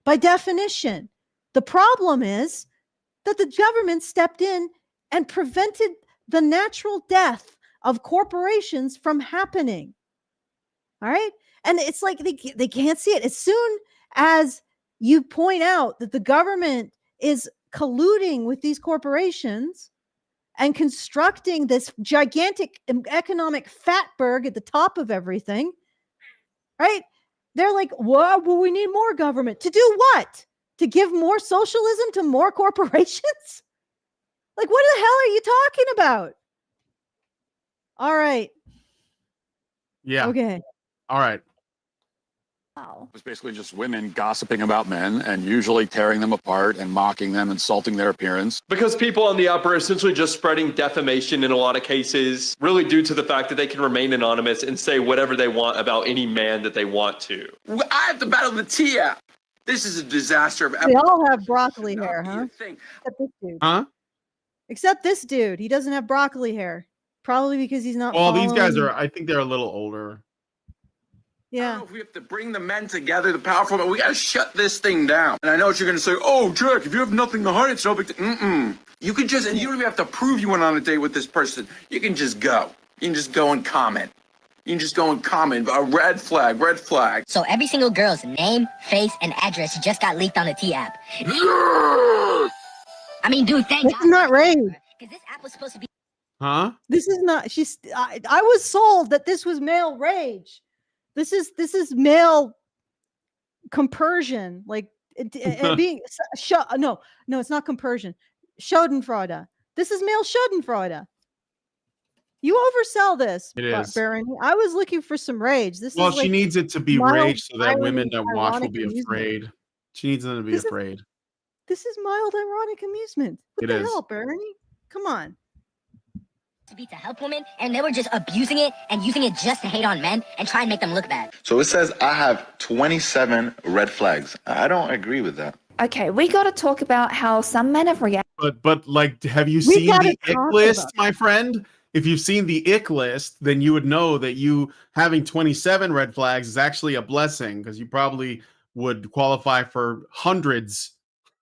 By definition, the problem is that the government stepped in and prevented the natural death of corporations from happening. All right? And it's like they can't see it. As soon as you point out that the government is colluding with these corporations and constructing this gigantic economic fatberg at the top of everything, right? They're like, well, we need more government. To do what? To give more socialism to more corporations? Like, what the hell are you talking about? All right. Yeah. Okay. All right. Wow. It's basically just women gossiping about men and usually tearing them apart and mocking them, insulting their appearance. Because people on the up are essentially just spreading defamation in a lot of cases, really due to the fact that they can remain anonymous and say whatever they want about any man that they want to. I have to battle the T app. This is a disaster. They all have broccoli hair, huh? Except this dude. Huh? Except this dude. He doesn't have broccoli hair. Probably because he's not. Well, these guys I think they're a little older. Yeah. I don't know if we have to bring the men together, the powerful men. We got to shut this thing down. And I know what you're going to say. Oh, Jack, if you have nothing to hide, it's no big deal. You can just, and you don't even have to prove you went on a date with this person. You can just go. You can just go and comment. You can just go and comment. A red flag, red flag. So every single girl's name, face, and address just got leaked on the T app. Yes! I mean, dude, thank God. This is not rage. Because this app was supposed to be. Huh? This is not. I was sold that this was male rage. This is male compersion, like being no, it's not compersion. Schadenfreude. This is male Schadenfreude. You oversell this, it is. Baron. I was looking for some rage. This well, is she like needs it to be rage so that women that watch will be amusement. afraid. She needs them to be afraid. This is mild ironic amusement. What the hell, Barony? Come on. To be to help women, and they were just abusing it and using it just to hate on men and try and make them look bad. So it says I have 27 red flags. I don't agree with that. Okay, we got to talk about how some men have reacted. But like, have you We seen gotta the ick talk list, about my friend? If you've seen the ick list, then you would know that you having 27 red flags is actually a blessing because you probably would qualify for hundreds.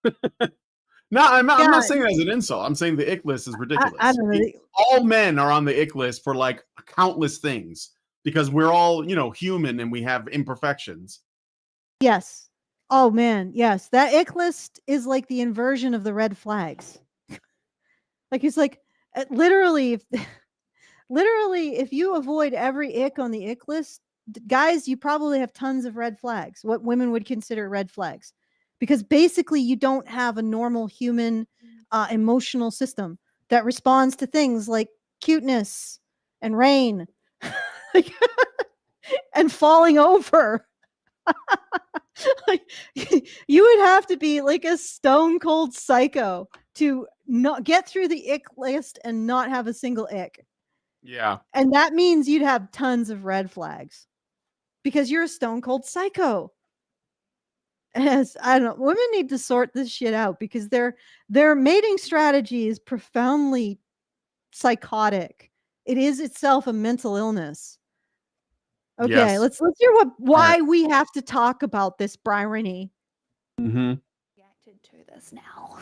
No, I'm Yeah. not saying it as an insult. I'm saying the ick list is ridiculous. I don't know. All men are on the ick list for like countless things because we're all, human and we have imperfections. Yes. Oh man, yes. That ick list is like the inversion of the red flags. Like it's like literally if you avoid every ick on the ick list, guys, you probably have tons of red flags. What women would consider red flags. Because basically you don't have a normal human emotional system that responds to things like cuteness and rain and falling over. Like, you would have to be like a stone cold psycho to not get through the ick list and not have a single ick. Yeah. And that means you'd have tons of red flags because you're a stone cold psycho. As I don't know, women need to sort this shit out because their mating strategy is profoundly psychotic. It is itself a mental illness. Okay, Yes. let's hear why we have to talk about this Bryony. Mm-hmm. Reacted to this now.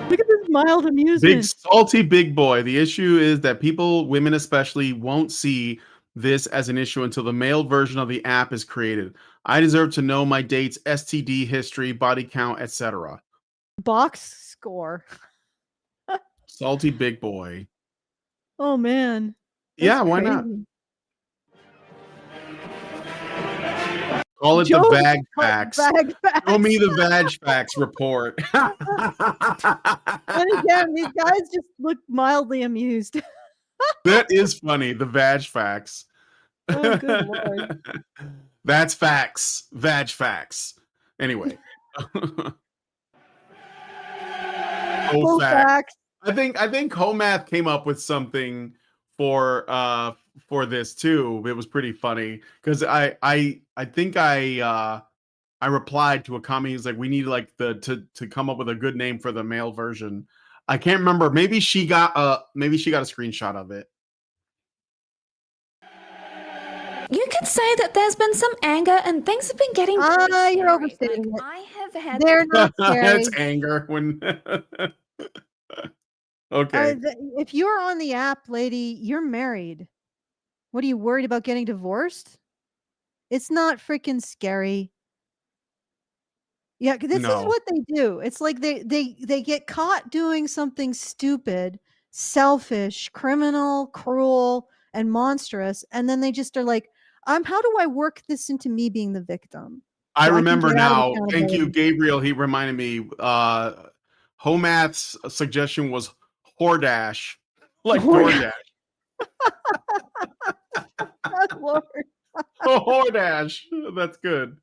Look at this mild amusement. Big salty big boy. The issue is that people, women especially, won't see this as an issue until the male version of the app is created. I deserve to know my date's STD history, body count, etc. Box score. Salty big boy. Oh man. Yeah, why not? crazy. Call it Joe, the Vag Facts. Vag facts. Show me the Vag Facts report. And again, these guys just look mildly amused. That is funny. The Vag Facts. Oh, good lord. That's facts. Vag Facts. Anyway. Full facts. I think Homath came up with something for this too. It was pretty funny because I think I replied to a comment. He's like, we need like to come up with a good name for the male version. I can't remember. Maybe she got a screenshot of it. You could say that there's been some anger and things have been getting you're overstating it. I have had They're not scary. It's anger when okay. If you're on the app, lady, you're married. What are you worried about getting divorced? It's not freaking scary. Yeah, this is what they do. It's like they get caught doing something stupid, selfish, criminal, cruel, and monstrous, and then they just are like, how do I work this into me being the victim? I So remember can get out of now. Thank you, accountability. Gabriel. He reminded me. Homath's suggestion was Hordash, like DoorDash. Lord. Hordash. That's good.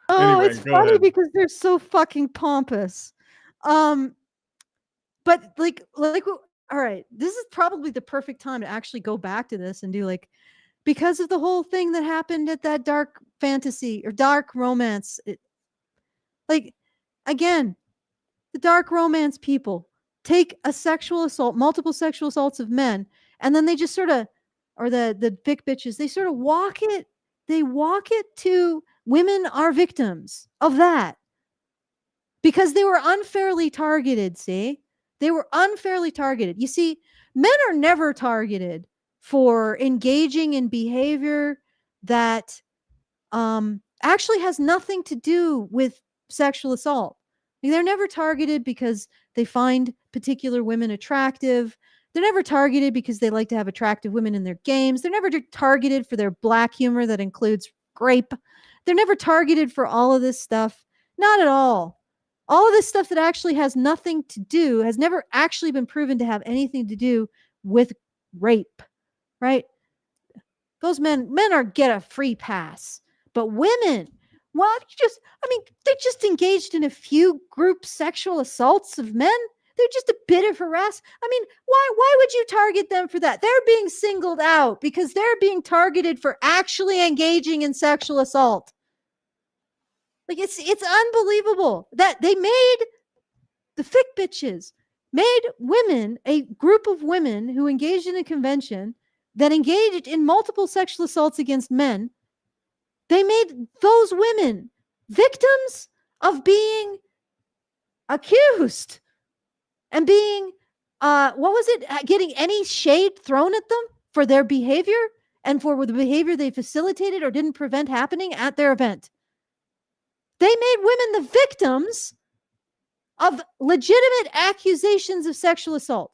Oh, Anyway, it's go funny ahead. because they're so fucking pompous. But like, all right, this is probably the perfect time to actually go back to this and do like, because of the whole thing that happened at that dark fantasy or dark romance. Like, again, the dark romance people take a sexual assault, multiple sexual assaults of men, and then they just sort of, or the Vic bitches, they sort of walk it to women are victims of that because they were unfairly targeted. See, they were unfairly targeted. You see, men are never targeted for engaging in behavior that actually has nothing to do with sexual assault. They're never targeted because they find particular women attractive. They're never targeted because they like to have attractive women in their games. They're never targeted for their black humor that includes grape. They're never targeted for all of this stuff. Not at all. All of this stuff that actually has nothing to do, has never actually been proven to have anything to do with rape, right? Those men get a free pass. But women, well, they just engaged in a few group sexual assaults of men. They're just a bit of harassment. I mean, why would you target them for that? They're being singled out because they're being targeted for actually engaging in sexual assault. Like it's unbelievable that they made the fic bitches made women, a group of women who engaged in a convention that engaged in multiple sexual assaults against men. They made those women victims of being accused and being, getting any shade thrown at them for their behavior and for the behavior they facilitated or didn't prevent happening at their event. They made women the victims of legitimate accusations of sexual assault.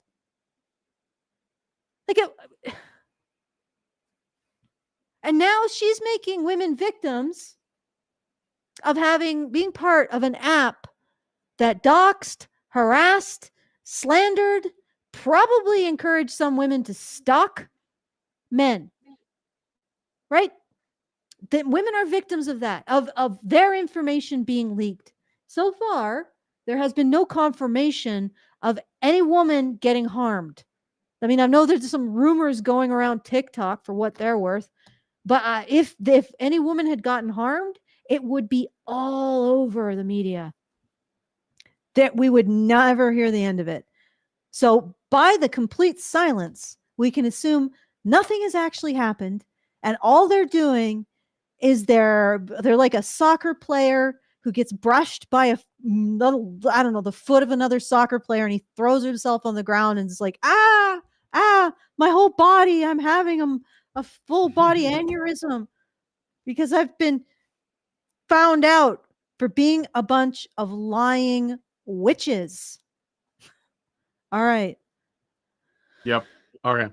And now she's making women victims of being part of an app that doxed, harassed, slandered, probably encouraged some women to stalk men. Right? That women are victims of that, of their information being leaked. So far, there has been no confirmation of any woman getting harmed. I mean, I know there's some rumors going around TikTok for what they're worth, but if any woman had gotten harmed, it would be all over the media. That we would never hear the end of it. So by the complete silence, we can assume nothing has actually happened, and all they're doing is they're like a soccer player who gets brushed by the foot of another soccer player, and he throws himself on the ground and is like, my whole body, I'm having a full body aneurysm because I've been found out for being a bunch of lying witches. All right. Yep. Okay.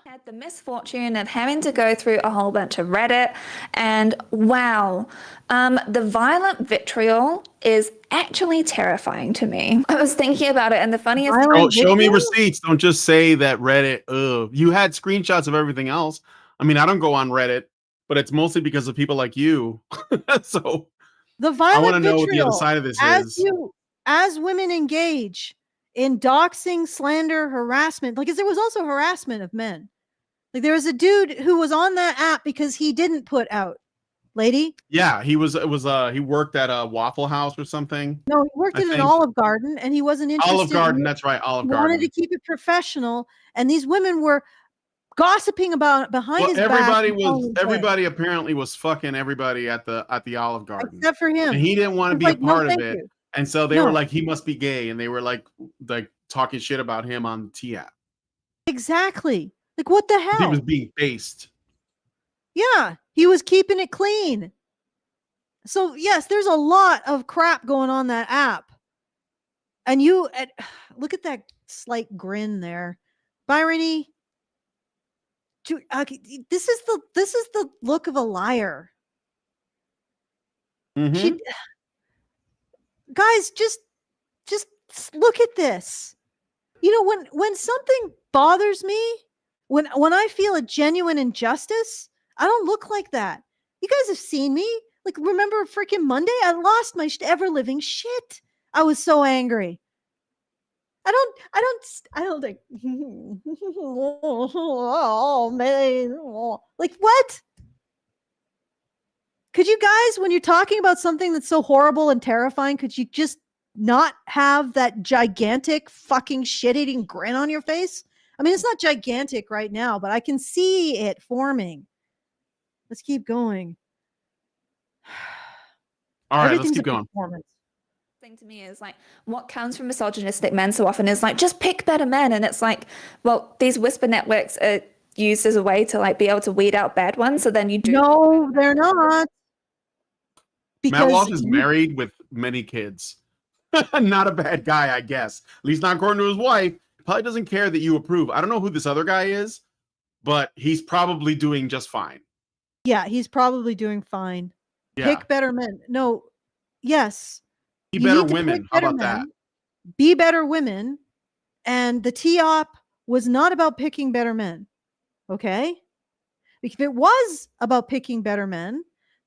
Had the misfortune of having to go through a whole bunch of Reddit, and wow, the violent vitriol is actually terrifying to me. I was thinking about it, and the funniest thing, show me receipts. Don't just say that Reddit. You had screenshots of everything else. I mean, I don't go on Reddit, but it's mostly because of people like you. So the violent I want to know vitriol, what the other side of this is. As women engage in doxing, slander, harassment, like there was also harassment of men. Like there was a dude who was on that app because he didn't put out, lady. Yeah, he worked at a Waffle House or something. No, he worked at an Olive Garden, and he wasn't interested. Olive Garden, that's right, Olive Garden. Wanted to keep it professional, and these women were gossiping about behind his back. Everybody apparently was fucking everybody at the Olive Garden, except for him. And he didn't want to be a part of it, and so they were like, he must be gay, and they were like talking shit about him on the T app. Exactly. Like, what the hell? He was being based. Yeah, he was keeping it clean. So yes, there's a lot of crap going on that app. And look at that slight grin there, Byrony. This is the look of a liar. Mm-hmm. Guys, just look at this. You know, when something bothers me, when I feel a genuine injustice, I don't look like that. You guys have seen me. Like, remember freaking Monday? I lost my ever living shit. I was so angry. I don't think, oh man, like what? Could you guys, when you're talking about something that's so horrible and terrifying, could you just not have that gigantic fucking shit-eating grin on your face? I mean, it's not gigantic right now, but I can see it forming. Let's keep going. All right, let's keep going. Thing to me is like, what comes from misogynistic men so often is like, just pick better men. And it's like, well, these whisper networks are used as a way to like be able to weed out bad ones. So then you do. No, they're not. Matt Walsh is married with many kids. Not a bad guy, I guess. At least not according to his wife. Probably doesn't care that you approve. I don't know who this other guy is, but he's probably doing just fine. Yeah, he's probably doing fine. Yeah. Pick better men. No, yes. Be better women. How about that? Be better women. And the TOP was not about picking better men. Okay? If it was about picking better men,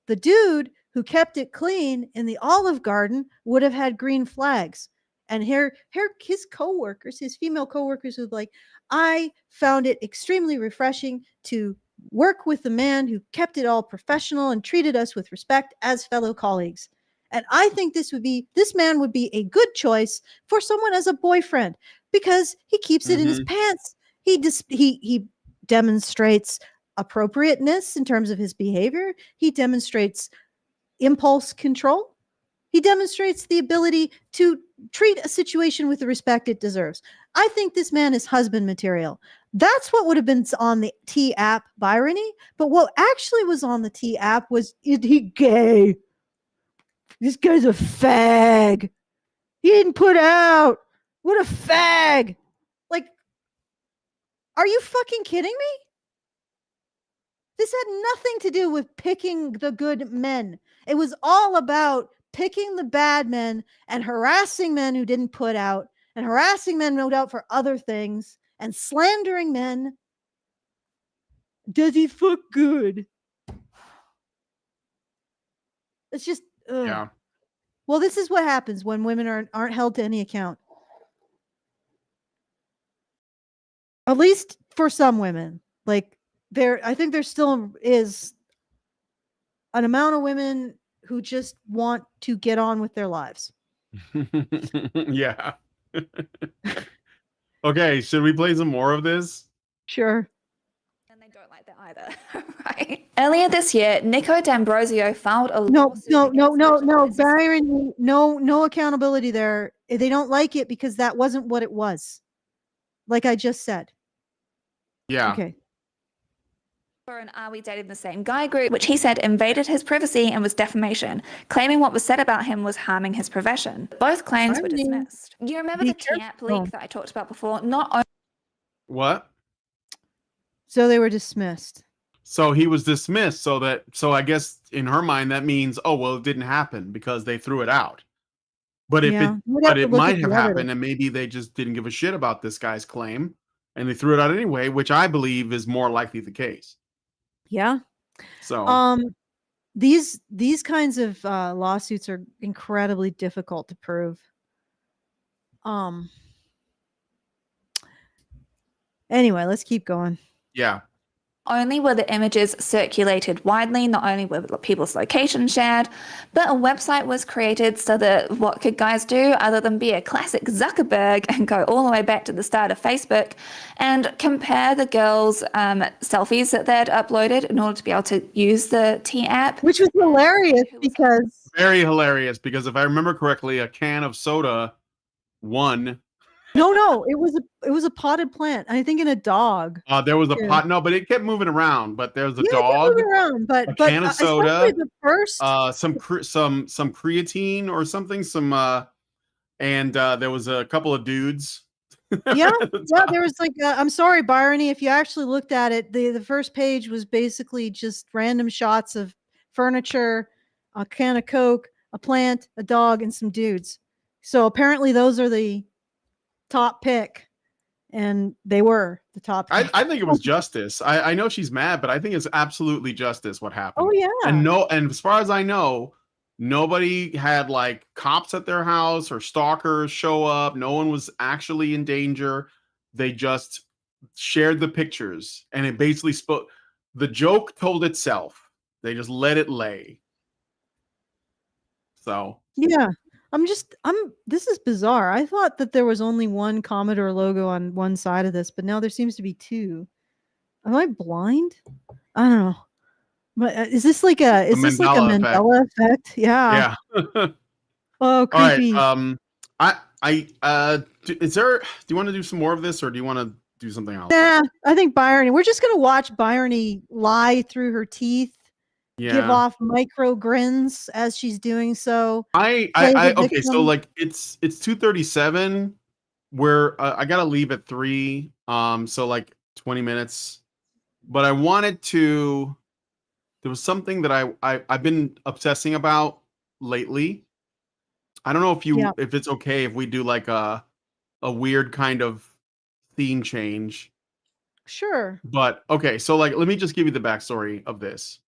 the dude who kept it clean in the Olive Garden would have had green flags. And here his coworkers, his female coworkers, would like, I found it extremely refreshing to work with the man who kept it all professional and treated us with respect as fellow colleagues. And I think this man would be a good choice for someone as a boyfriend because he keeps it in his pants. He demonstrates appropriateness in terms of his behavior. He demonstrates impulse control. He demonstrates the ability to treat a situation with the respect it deserves. I think this man is husband material. That's what would have been on the T app, Byrony. But what actually was on the T app was, is he gay? This guy's a fag. He didn't put out. What a fag. Like, are you fucking kidding me? This had nothing to do with picking the good men. It was all about picking the bad men and harassing men who didn't put out and harassing men no doubt for other things and slandering men. Does he fuck good? It's just, ugh. Yeah. Well, this is what happens when women aren't held to any account. At least for some women. Like, I think there still is an amount of women who just want to get on with their lives. Yeah. Okay, should we play some more of this? Sure. And they don't like that either, right? Earlier this year, Nico D'Ambrosio filed a lawsuit. No, Byron, no accountability there. They don't like it because that wasn't what it was. Like I just said. Yeah. Okay. For an Are We Dating the Same Guy group, which he said invaded his privacy and was defamation, claiming what was said about him was harming his profession. Both claims were dismissed. You remember the T-app leak that I talked about before? Not only What? So they were dismissed. So he was dismissed. So I guess in her mind that means, oh well, it didn't happen because they threw it out. But it might have happened, and maybe they just didn't give a shit about this guy's claim, and they threw it out anyway, which I believe is more likely the case. Yeah. So these kinds of lawsuits are incredibly difficult to prove. Anyway, let's keep going. Yeah. only were the images circulated widely, not only were people's locations shared, but a website was created so that what could guys do other than be a classic Zuckerberg and go all the way back to the start of Facebook and compare the girls' selfies that they'd uploaded in order to be able to use the T app. Which was hilarious because... Very hilarious because if I remember correctly, a can of soda won. No, it was a potted plant. I think in a dog. There was a pot. No, but it kept moving around. But there's a dog. It kept moving around, but a can of soda. The first, some creatine or something. And there was a couple of dudes. Yeah. There was like I'm sorry, Byrony. If you actually looked at it, the first page was basically just random shots of furniture, a can of Coke, a plant, a dog, and some dudes. So apparently those are the top pick, and they were the top pick. I think it was justice. I know she's mad, but I think it's absolutely justice what happened. Oh yeah. And as far as I know, nobody had like cops at their house or stalkers show up. No one was actually in danger. They just shared the pictures, and it basically spoke. The joke told itself. They just let it lay. So yeah. This is bizarre. I thought that there was only one Commodore logo on one side of this, but now there seems to be two. Am I blind? I don't know. But is this like a Mandela effect? Yeah. Yeah. Oh, creepy. All right. Do you want to do some more of this, or do you want to do something else? Yeah, I think Byrony. We're just gonna watch Byrony lie through her teeth. Yeah. Give off micro grins as she's doing so. Okay, so like it's 2:37. Where I gotta leave at 3. So like 20 minutes. But I wanted to. There was something that I've been obsessing about lately. I don't know if it's okay if we do like a weird kind of theme change. Sure. But okay, so like let me just give you the backstory of this.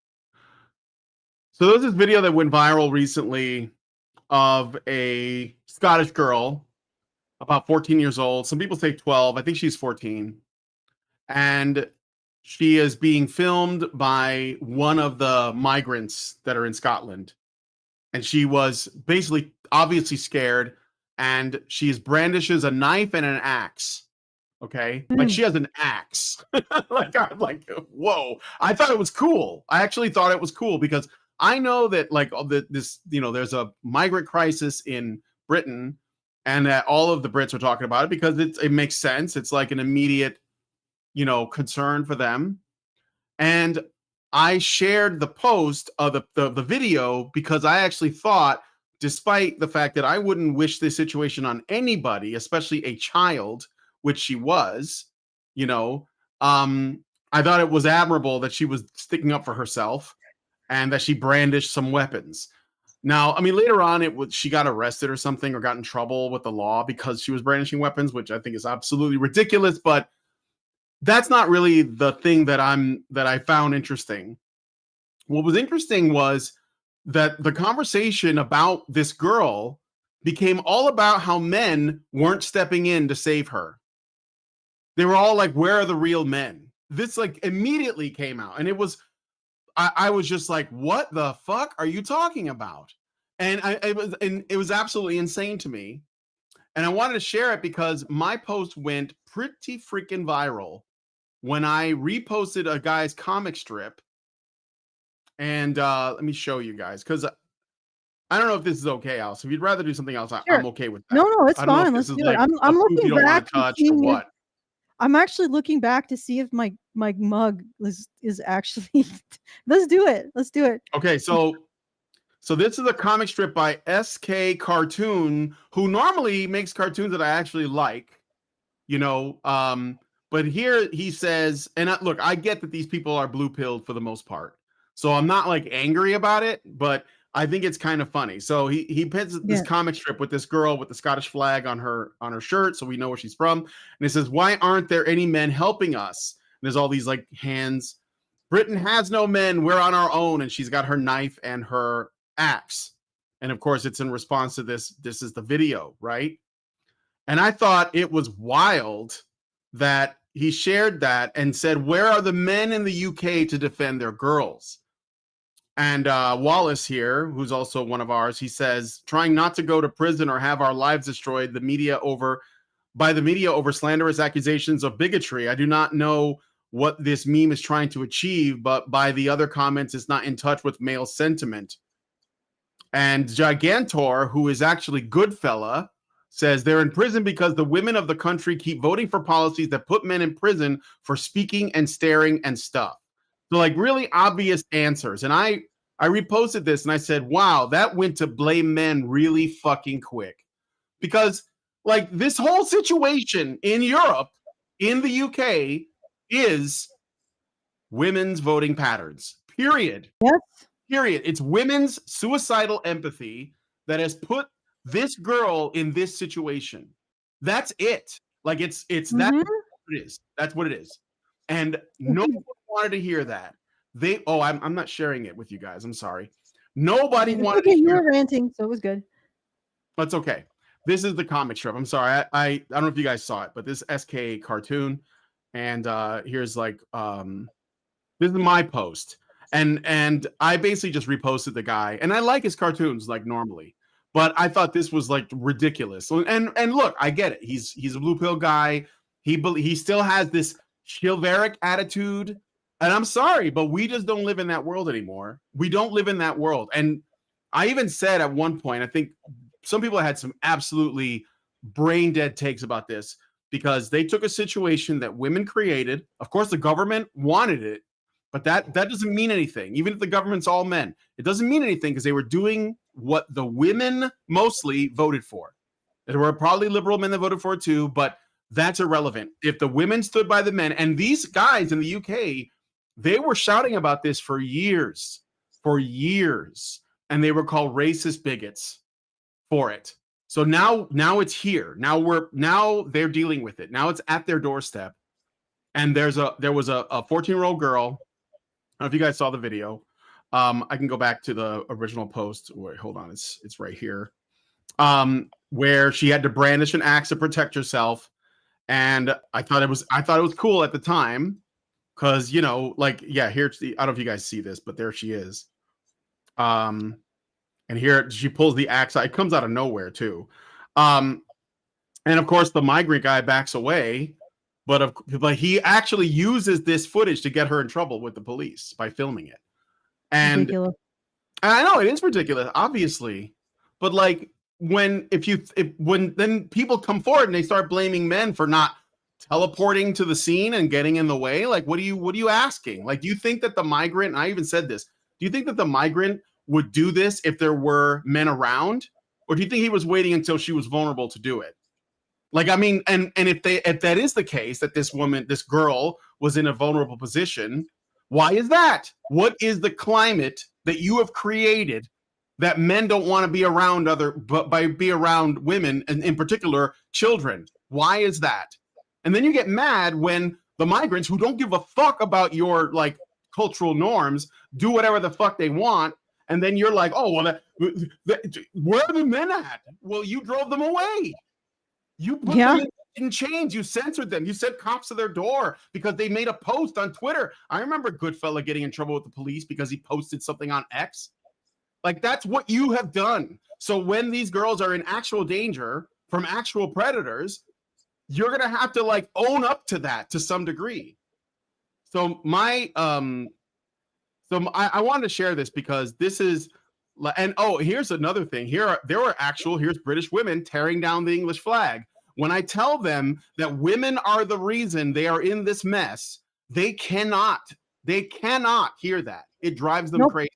So there's this video that went viral recently of a Scottish girl, about 14 years old. Some people say 12. I think she's 14. And she is being filmed by one of the migrants that are in Scotland. And she was basically obviously scared, and she brandishes a knife and an axe. Okay, like she has an axe. Like I'm like, whoa! I thought it was cool. I actually thought it was cool because I know that like this, there's a migrant crisis in Britain, and that all of the Brits are talking about it because it makes sense. It's like an immediate, concern for them. And I shared the post of the video because I actually thought, despite the fact that I wouldn't wish this situation on anybody, especially a child, which she was, I thought it was admirable that she was sticking up for herself and that she brandished some weapons. Now, I mean, later on, she got arrested or something or got in trouble with the law because she was brandishing weapons, which I think is absolutely ridiculous. But that's not really the thing that I found interesting. What was interesting was that the conversation about this girl became all about how men weren't stepping in to save her. They were all like, where are the real men? This like immediately came out. And I was just like, what the fuck are you talking about? And it was absolutely insane to me. And I wanted to share it because my post went pretty freaking viral when I reposted a guy's comic strip. And let me show you guys, because I don't know if this is okay, Alice. If you'd rather do something else, Sure. I'm okay with that. No, it's I don't know fine. if this Let's is do it. like I'm a poop looking you don't want back to to touch see or if what. I'm actually looking back to see if my mug is actually. Let's do it. Let's do it. Okay, so this is a comic strip by SK Cartoon, who normally makes cartoons that I actually like, but here he says, and look, I get that these people are blue pilled for the most part, so I'm not like angry about it, but I think it's kind of funny. So he pins this comic strip with this girl with the Scottish flag on her shirt, so we know where she's from, and it says, "Why aren't there any men helping us?" And there's all these like hands. Britain has no men. We're on our own, and she's got her knife and her axe, and of course, it's in response to this. This is the video, right? And I thought it was wild that he shared that and said, where are the men in the UK to defend their girls? And Wallace here, who's also one of ours, he says, trying not to go to prison or have our lives destroyed by the media over slanderous accusations of bigotry. I do not know what this meme is trying to achieve, but by the other comments, it's not in touch with male sentiment. And Gigantor, who is actually Goodfella, says they're in prison because the women of the country keep voting for policies that put men in prison for speaking and staring and stuff. So like really obvious answers. And I reposted this and I said, wow, that went to blame men really fucking quick. Because like this whole situation in Europe, in the UK, is women's voting patterns. Period. Yes. Period. It's women's suicidal empathy that has put this girl in this situation. That's it. Like it's that's what it is. That's what it is. And no one wanted to hear that. I'm not sharing it with you guys. I'm sorry. Nobody wanted to hear. You were ranting, so it was good. That's okay. This is the comic strip. I'm sorry. I don't know if you guys saw it, but this SK Cartoon, and here's like this is my post. And I basically just reposted the guy, and I like his cartoons like normally, but I thought this was like ridiculous. And look, I get it. He's a blue pill guy. He still has this chivalric attitude, and I'm sorry, but we just don't live in that world anymore. We don't live in that world. And I even said at one point, I think some people had some absolutely brain dead takes about this because they took a situation that women created. Of course, the government wanted it. But that doesn't mean anything. Even if the government's all men, it doesn't mean anything because they were doing what the women mostly voted for. There were probably liberal men that voted for it too, but that's irrelevant. If the women stood by the men, and these guys in the UK, they were shouting about this for years, and they were called racist bigots for it. So now it's here. Now they're dealing with it. Now it's at their doorstep. And there was a 14-year-old girl. I don't know if you guys saw the video. I can go back to the original post. Wait, hold on. It's right here. Where she had to brandish an axe to protect herself. And I thought it was cool at the time. Because, like, yeah, here's I don't know if you guys see this, but there she is. And here she pulls the axe out. It comes out of nowhere too. And of course the migrant guy backs away, but he actually uses this footage to get her in trouble with the police by filming it. And Ridiculous. I know it is ridiculous, obviously, but like when then people come forward and they start blaming men for not teleporting to the scene and getting in the way, like what are you asking? Like, do you think that the migrant, and I even said this, do you think that the migrant would do this if there were men around, or do you think he was waiting until she was vulnerable to do it? Like, I mean, and if that is the case, that this girl was in a vulnerable position, why is that? What is the climate that you have created that men don't want to be around be around women, and in particular children? Why is that? And then you get mad when the migrants, who don't give a fuck about your like cultural norms, do whatever the fuck they want, and then you're like, oh well, where are the men at? Well, you drove them away. You put them in chains. You censored them. You sent cops to their door because they made a post on Twitter. I remember Goodfella getting in trouble with the police because he posted something on X. Like, that's what you have done. So when these girls are in actual danger from actual predators, you're gonna have to like own up to that to some degree. So I wanted to share this because this is, and oh, here's another thing. Here's British women tearing down the English flag. When I tell them that women are the reason they are in this mess, they cannot hear that. It drives them crazy.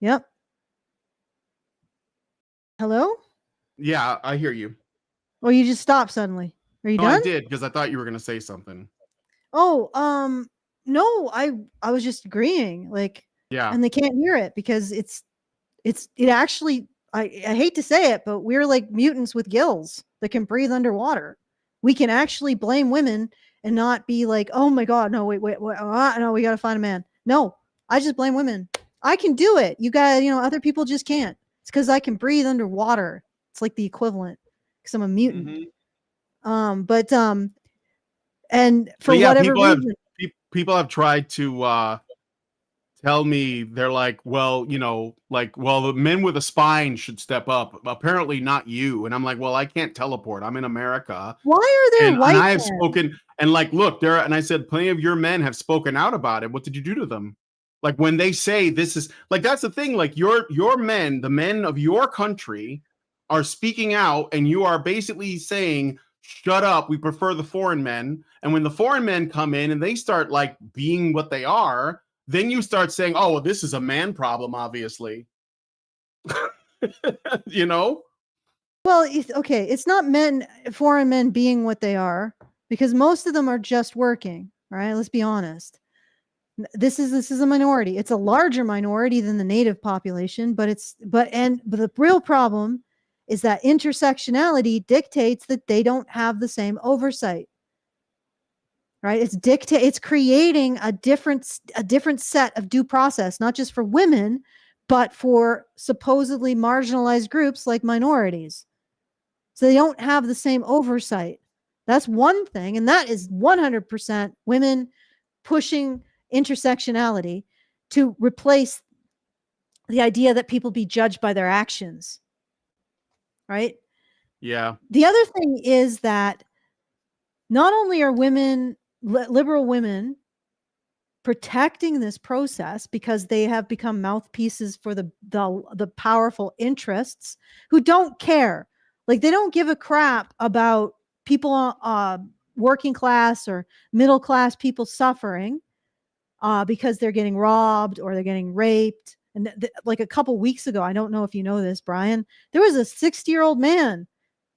Yep. Hello? Yeah, I hear you. Well, you just stopped suddenly. Are you done? I did, because I thought you were going to say something. Oh, no, I was just agreeing. Like, yeah, and they can't hear it because it actually, I hate to say it, but we're like mutants with gills that can breathe underwater. We can actually blame women and not be like, oh my God, no, wait, no, we got to find a man. No, I just blame women. I can do it. You guys, other people just can't. It's because I can breathe underwater. It's like the equivalent because I'm a mutant. Mm-hmm. And for whatever reason, people have tried to tell me, they're like, well, the men with a spine should step up. Apparently not you. And I'm like, well, I can't teleport. I'm in America. Why are there white men? And I have men? spoken, and like, look, and I said, plenty of your men have spoken out about it. What did you do to them? Like, when they say this is, like, that's the thing, like, your men, the men of your country are speaking out, and you are basically saying, shut up, we prefer the foreign men. And when the foreign men come in and they start like being what they are, then you start saying, oh, well, this is a man problem, obviously. Well, it's not foreign men being what they are, because most of them are just working. All right, let's be honest. This is a minority. It's a larger minority than the native population, but the real problem is that intersectionality dictates that they don't have the same oversight. Right? It's creating a different set of due process, not just for women, but for supposedly marginalized groups like minorities. So they don't have the same oversight. That's one thing, and that is 100% women pushing intersectionality to replace the idea that people be judged by their actions. Right? Yeah. The other thing is that not only are liberal women protecting this process because they have become mouthpieces for the powerful interests who don't care. Like, they don't give a crap about people, working class or middle class people suffering because they're getting robbed or they're getting raped. And like a couple weeks ago, I don't know if you know this, Brian, there was a 60-year-old man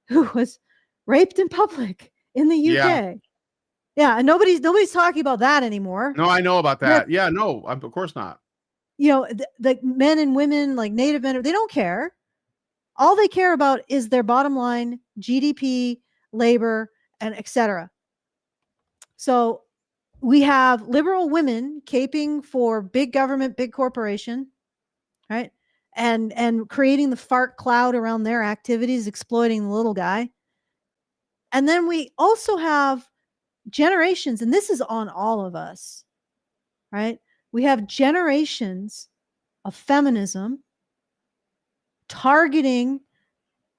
who was raped in public in the UK. Yeah, and nobody's talking about that anymore. No, I know about that. Yeah, no, of course not. The men and women, like native men, they don't care. All they care about is their bottom line, GDP, labor, and etc. So we have liberal women caping for big government, big corporation, right? And creating the fart cloud around their activities, exploiting the little guy. And then we also have generations, and this is on all of us, right? We have generations of feminism targeting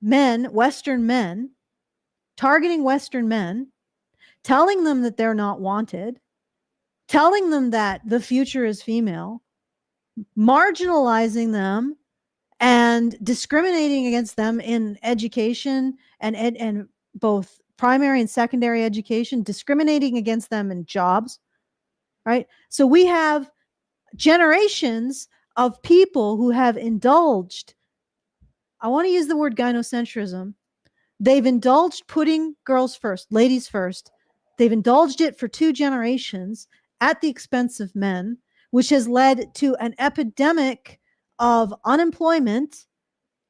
men, Western men, targeting Western men, telling them that they're not wanted, telling them that the future is female, marginalizing them and discriminating against them in education and both primary and secondary education, discriminating against them in jobs, right? So we have generations of people who have indulged, I want to use the word gynocentrism. They've indulged putting girls first, ladies first. They've indulged it for 2 generations at the expense of men, which has led to an epidemic of unemployment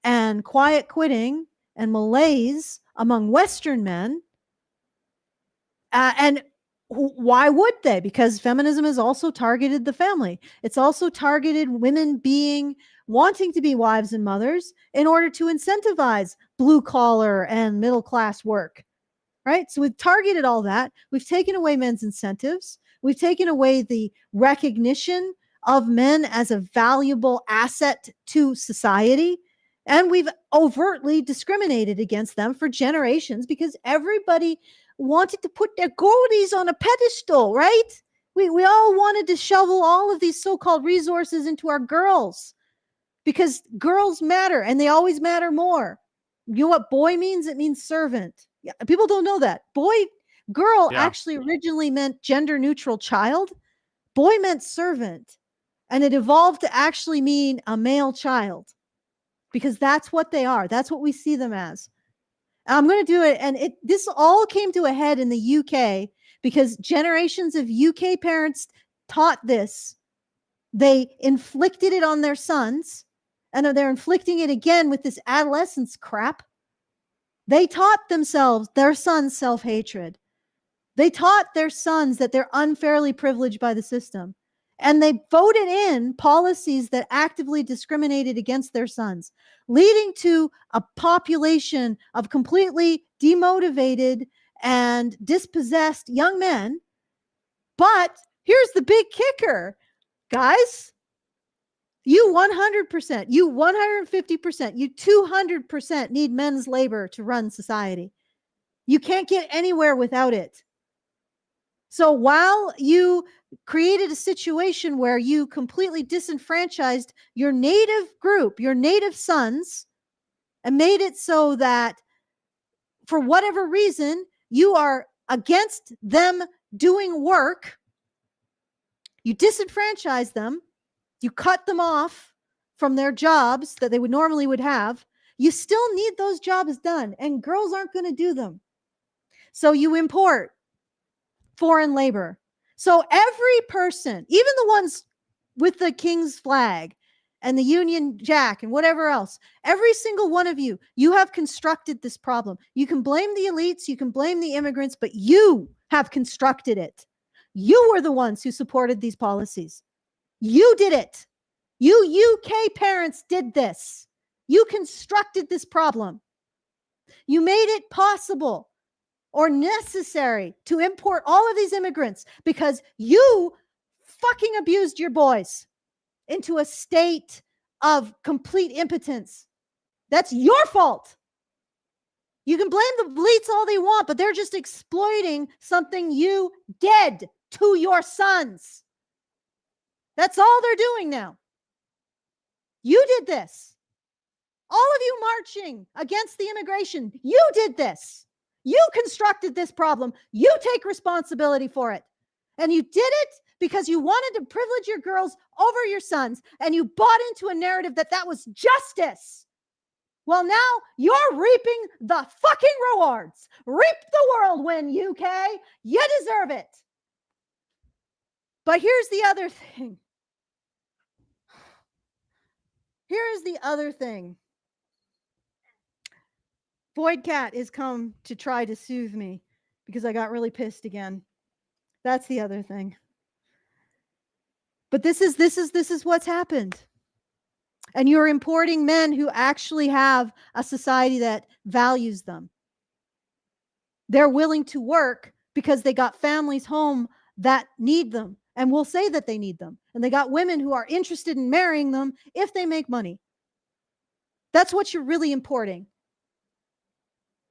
and quiet quitting and malaise among Western men. And why would they? Because feminism has also targeted the family. It's also targeted women wanting to be wives and mothers in order to incentivize blue collar and middle class work, right? So we've targeted all that. We've taken away men's incentives. We've taken away the recognition of men as a valuable asset to society. And we've overtly discriminated against them for generations because everybody wanted to put their goldies on a pedestal, right? We all wanted to shovel all of these so-called resources into our girls because girls matter and they always matter more. You know what boy means? It means servant. Yeah, people don't know that. Girl actually originally meant gender neutral child. Boy meant servant. And it evolved to actually mean a male child because that's what they are. That's what we see them as. I'm going to do it. And this all came to a head in the UK because generations of UK parents taught this. They inflicted it on their sons, and they're inflicting it again with this adolescence crap. They taught their sons self-hatred. They taught their sons that they're unfairly privileged by the system. And they voted in policies that actively discriminated against their sons, leading to a population of completely demotivated and dispossessed young men. But here's the big kicker, guys. You 100%, you 150%, you 200% need men's labor to run society. You can't get anywhere without it. So while you created a situation where you completely disenfranchised your native group, your native sons, and made it so that for whatever reason, you are against them doing work, you disenfranchise them, you cut them off from their jobs that they would have, you still need those jobs done, and girls aren't going to do them. So you import foreign labor. So every person, even the ones with the King's flag and the Union Jack and whatever else, every single one of you have constructed this problem. You can blame the elites, you can blame the immigrants, but you have constructed it. You were the ones who supported these policies. You did it. You UK parents did this. You constructed this problem. You made it possible or necessary to import all of these immigrants because you fucking abused your boys into a state of complete impotence. That's your fault. You can blame the elites all they want, but they're just exploiting something you did to your sons. That's all they're doing now. You did this. All of you marching against the immigration, you did this. You constructed this problem. You take responsibility for it. And you did it because you wanted to privilege your girls over your sons, and you bought into a narrative that was justice. Well, now you're reaping the fucking rewards. Reap the whirlwind, UK. You deserve it. But here's the other thing. Here is the other thing. Void Cat has come to try to soothe me because I got really pissed again. That's the other thing. But this is what's happened. And you're importing men who actually have a society that values them. They're willing to work because they got families home that need them and will say that they need them. And they got women who are interested in marrying them if they make money. That's what you're really importing.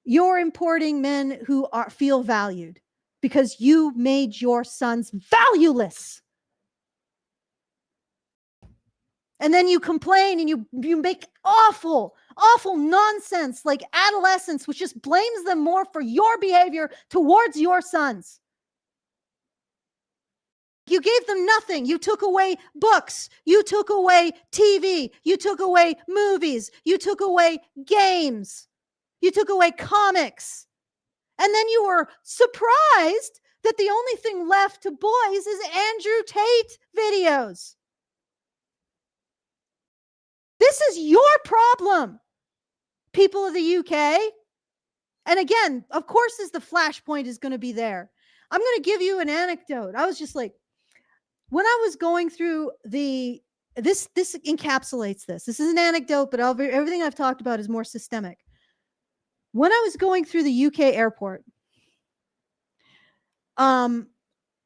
You're importing men who feel valued because you made your sons valueless. And then you complain and you make awful nonsense like adolescence, which just blames them more for your behavior towards your sons. You gave them nothing. You took away books. You took away TV. You took away movies. You took away games. You took away comics. And then you were surprised that the only thing left to boys is Andrew Tate videos. This is your problem, people of the UK. And again, of course, the flashpoint is going to be there. I'm going to give you an anecdote. I was just like, when I was going through this encapsulates this. This is an anecdote, but everything I've talked about is more systemic. When I was going through the UK airport, I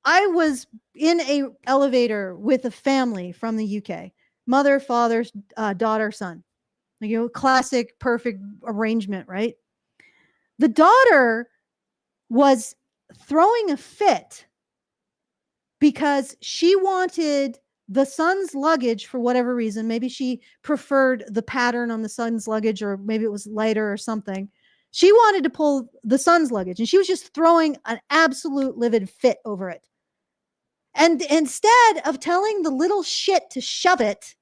was in a elevator with a family from the UK. Mother, father, daughter, son. Classic, perfect arrangement, right? The daughter was throwing a fit because she wanted the son's luggage for whatever reason. Maybe she preferred the pattern on the son's luggage, or maybe it was lighter or something. She wanted to pull the son's luggage, and she was just throwing an absolute livid fit over it. And instead of telling the little shit to shove it,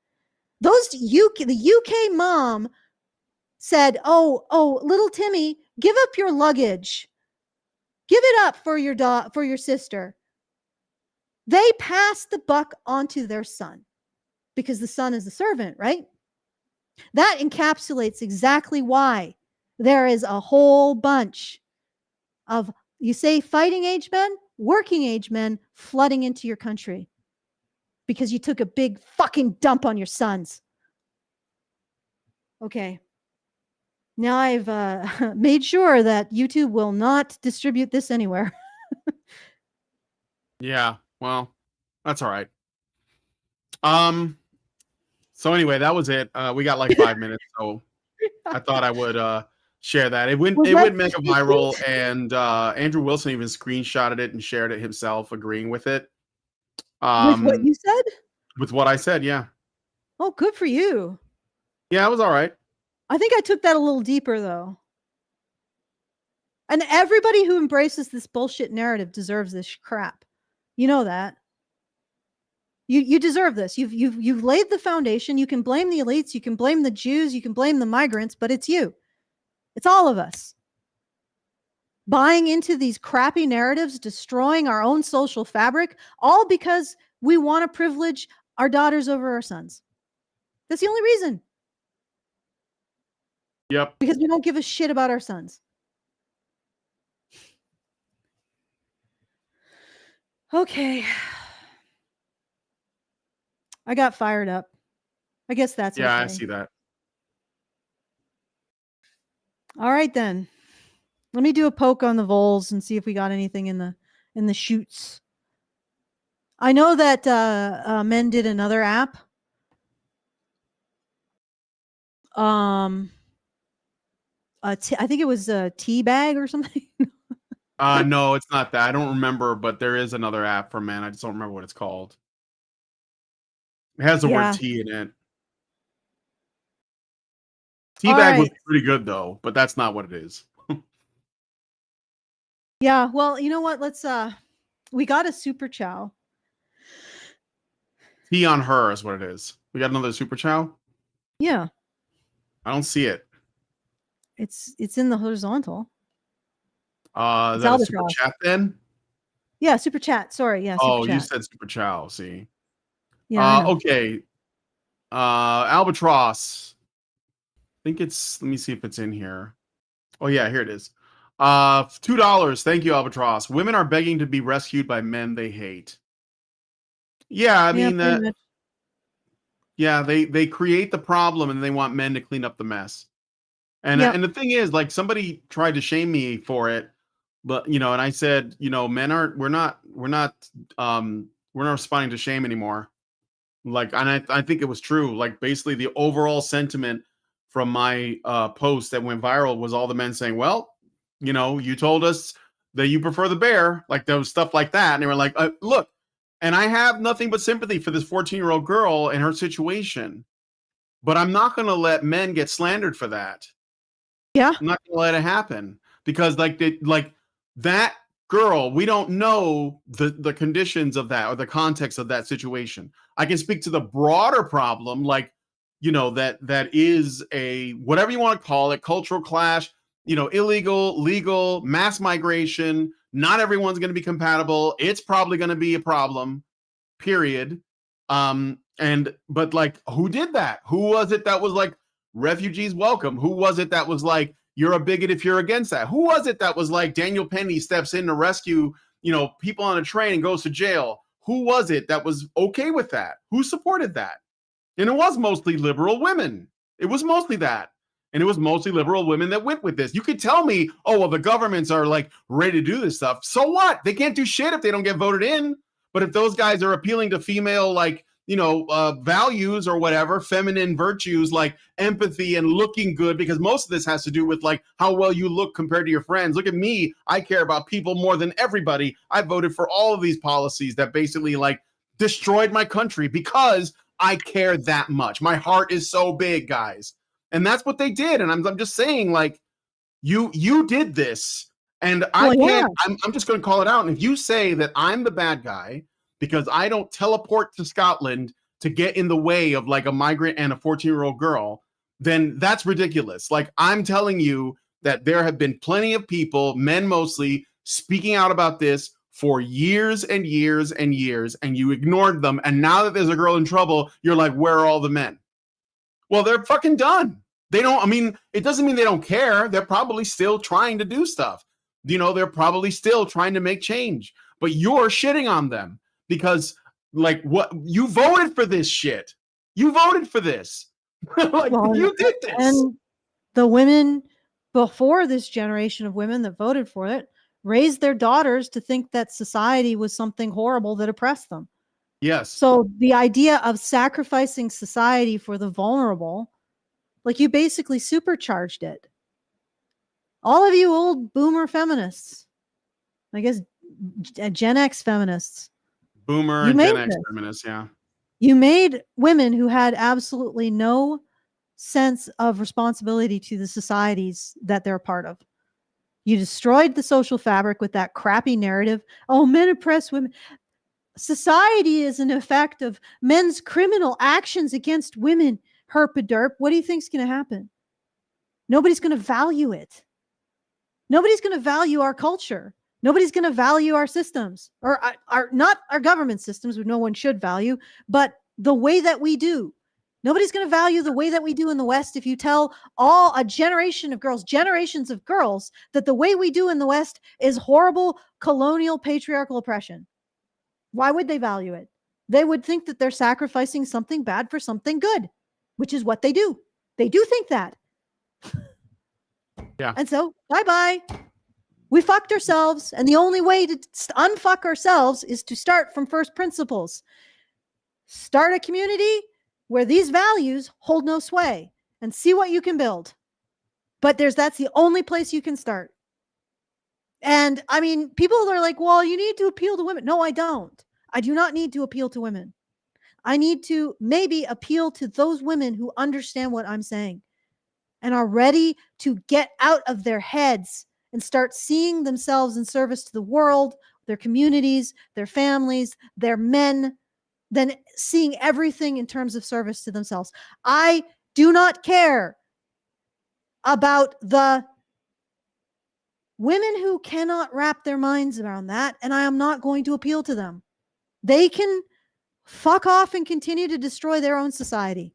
the UK mom said, oh, little Timmy, give up your luggage. Give it up for your sister. They passed the buck onto their son because the son is the servant, right? That encapsulates exactly why there is a whole bunch of, you say, fighting age men, working age men flooding into your country because you took a big fucking dump on your sons. Okay. Now I've made sure that YouTube will not distribute this anywhere. Yeah, well, that's all right. So anyway, that was it. We got like 5 minutes, so I thought I would share that. It went mega viral, and Andrew Wilson even screenshotted it and shared it himself, agreeing with it. With what you said? With what I said, yeah. Oh, good for you. Yeah, it was all right. I think I took that a little deeper, though. And everybody who embraces this bullshit narrative deserves this crap. You know that. You deserve this. You've laid the foundation. You can blame the elites. You can blame the Jews. You can blame the migrants, but it's you. It's all of us. Buying into these crappy narratives, destroying our own social fabric, all because we want to privilege our daughters over our sons. That's the only reason. Yep. Because we don't give a shit about our sons. Okay. I got fired up. I guess that's yeah, okay. I see that. All right then. Let me do a poke on the voles and see if we got anything in the shoots. I know that Men did another app. I think it was a tea bag or something. No, it's not that. I don't remember, but there is another app for men. I just don't remember what it's called. It has the word tea in it. Teabag was pretty good though, but that's not what it is. Yeah, well, you know what? Let's we got a super chow. Tea on her is what it is. We got another super chow? Yeah. I don't see it. It's in the horizontal. Is that a super chat then? Yeah, super chat. Sorry, yeah. Super chat. You said super chow. See. Yeah. Okay. Albatross. I think it's. Let me see if it's in here. Oh yeah, here it is. $2. Thank you, Albatross. Women are begging to be rescued by men they hate. Yeah, I mean that. Yeah, they create the problem and they want men to clean up the mess. And and the thing is, like, somebody tried to shame me for it But and I said, men aren't. We're not responding to shame anymore. Like, and I think it was true. Like, basically, the overall sentiment from my post that went viral was all the men saying, "Well, you told us that you prefer the bear," like those stuff like that, and they were like, "Look," and I have nothing but sympathy for this 14-year-old girl and her situation, but I'm not going to let men get slandered for that. Yeah, I'm not going to let it happen because, that girl, we don't know the conditions of that or the context of that situation. I can speak to the broader problem, that is a whatever you want to call it, cultural clash, illegal, legal, mass migration. Not everyone's going to be compatible. It's probably going to be a problem, period. But who did that? Who was it that was like, refugees welcome? Who was it that was like, you're a bigot if you're against that? Who was it that was like, Daniel Penny steps in to rescue, people on a train and goes to jail? Who was it that was okay with that? Who supported that? And it was mostly liberal women. It was mostly that. And it was mostly liberal women that went with this. You could tell me, oh, well, the governments are like ready to do this stuff. So what? They can't do shit if they don't get voted in. But if those guys are appealing to female, values or whatever, feminine virtues like empathy and looking good, because most of this has to do with like how well you look compared to your friends. Look at me. I care about people more than everybody. I voted for all of these policies that basically destroyed my country because I care that much. My heart is so big, guys. And that's what they did. And I'm just saying, you did this. And I can't, I'm just going to call it out. And if you say that I'm the bad guy because I don't teleport to Scotland to get in the way of a migrant and a 14-year-old girl, then that's ridiculous. I'm telling you that there have been plenty of people, men mostly, speaking out about this for years and years and years, and you ignored them. And now that there's a girl in trouble, you're like, where are all the men? Well, they're fucking done. They don't, it doesn't mean they don't care. They're probably still trying to do stuff. They're probably still trying to make change, but you're shitting on them because what you voted for this shit. You voted for this. You did this. And the women before this generation of women that voted for it raised their daughters to think that society was something horrible that oppressed them. Yes. So the idea of sacrificing society for the vulnerable, you basically supercharged it. All of you old boomer feminists, I guess Gen X feminists. Boomer and Gen X feminists, yeah. You made women who had absolutely no sense of responsibility to the societies that they're a part of. You destroyed the social fabric with that crappy narrative. Oh, men oppress women. Society is an effect of men's criminal actions against women. Herpaderp. What do you think is going to happen? Nobody's going to value it. Nobody's going to value our culture. Nobody's going to value our systems, or not our government systems, which no one should value, but the way that we do. Nobody's going to value the way that we do in the West if you tell a generation of girls, generations of girls, that the way we do in the West is horrible colonial patriarchal oppression. Why would they value it? They would think that they're sacrificing something bad for something good, which is what they do. They do think that. Yeah. And so, bye-bye. We fucked ourselves, and the only way to unfuck ourselves is to start from first principles. Start a community where these values hold no sway and see what you can build. But that's the only place you can start. And people are like, well, you need to appeal to women. No, I don't. I do not need to appeal to women. I need to maybe appeal to those women who understand what I'm saying and are ready to get out of their heads and start seeing themselves in service to the world, their communities, their families, their men, then seeing everything in terms of service to themselves. I do not care about the women who cannot wrap their minds around that, and I am not going to appeal to them. They can fuck off and continue to destroy their own society.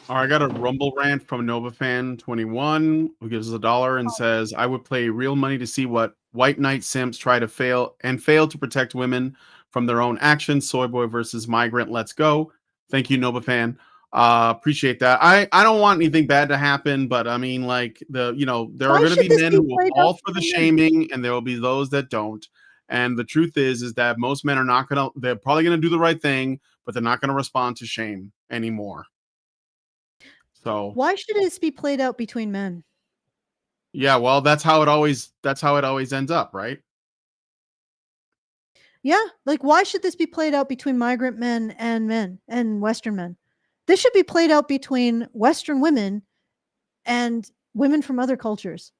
All right, I got a Rumble rant from NovaFan21 who gives us $1 and says, I would play real money to see what white knight simps try to fail to protect women from their own actions. Soy boy versus migrant. Let's go. Thank you, NovaFan. Appreciate that. I don't want anything bad to happen, but I mean, like there Why are going to should be this men be who will played fall up for the between men? shaming, and there will be those that don't. And the truth is that most men are not going to. They're probably going to do the right thing, but they're not going to respond to shame anymore. So Why should this be played out between men? yeah, well, that's how it always ends up, right? Yeah, like why should this be played out between migrant men and Western men? This should be played out between Western women and women from other cultures.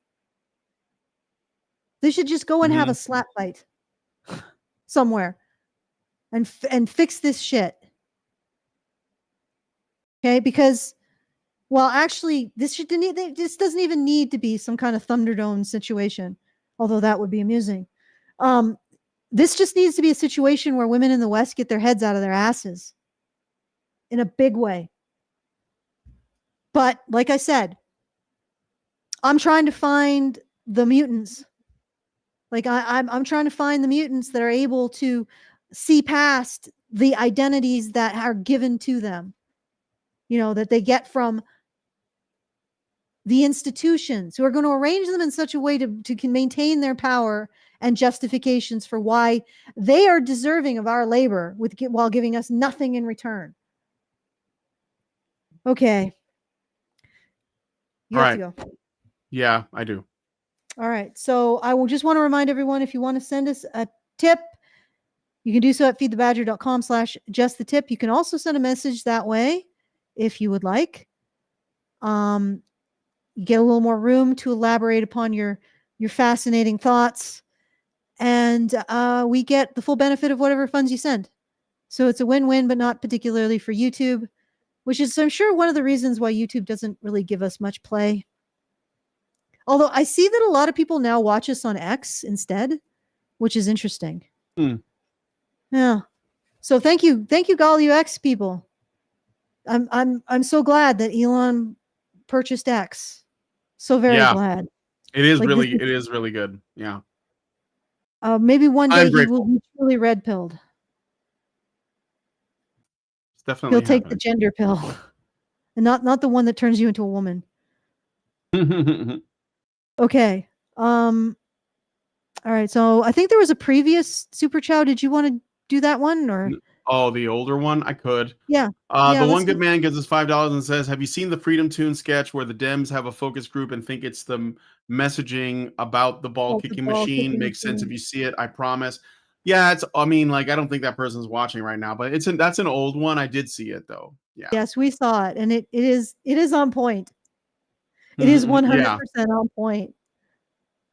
They should just go and have a slap fight somewhere and fix this shit. Okay, because well, actually, this doesn't even need to be some kind of Thunderdome situation, although that would be amusing. This just needs to be a situation where women in the West get their heads out of their asses in a big way. But like I said, I'm trying to find the mutants. Like I'm trying to find the mutants that are able to see past the identities that are given to them, that they get from the institutions, who are going to arrange them in such a way to maintain their power and justifications for why they are deserving of our labor while giving us nothing in return. Okay. You have to go. Yeah, I do. All right. So I will just want to remind everyone, if you want to send us a tip, you can do so at feedthebadger.com/justthetip. You can also send a message that way if you would like. You get a little more room to elaborate upon your fascinating thoughts, and we get the full benefit of whatever funds you send. So it's a win-win, but not particularly for YouTube, which is, I'm sure, one of the reasons why YouTube doesn't really give us much play. Although I see that a lot of people now watch us on X instead, which is interesting. Yeah. So thank you, all you X people. I'm so glad that Elon purchased X. So very glad. It is really good. Yeah. Maybe one day he will be truly red pilled. It's definitely He'll take the gender pill, and not the one that turns you into a woman. Okay. All right. So I think there was a previous super chow. Did you want to do that one or? Oh, the older one? I could. Yeah. The one good man gives us $5 and says, have you seen the Freedom Tune sketch where the Dems have a focus group and think it's the messaging about the ball kicking machine? Makes sense if you see it, I promise. Yeah, I don't think that person's watching right now, but that's an old one. I did see it though. Yeah. Yes, we saw it, and it is on point. It is 100% on point.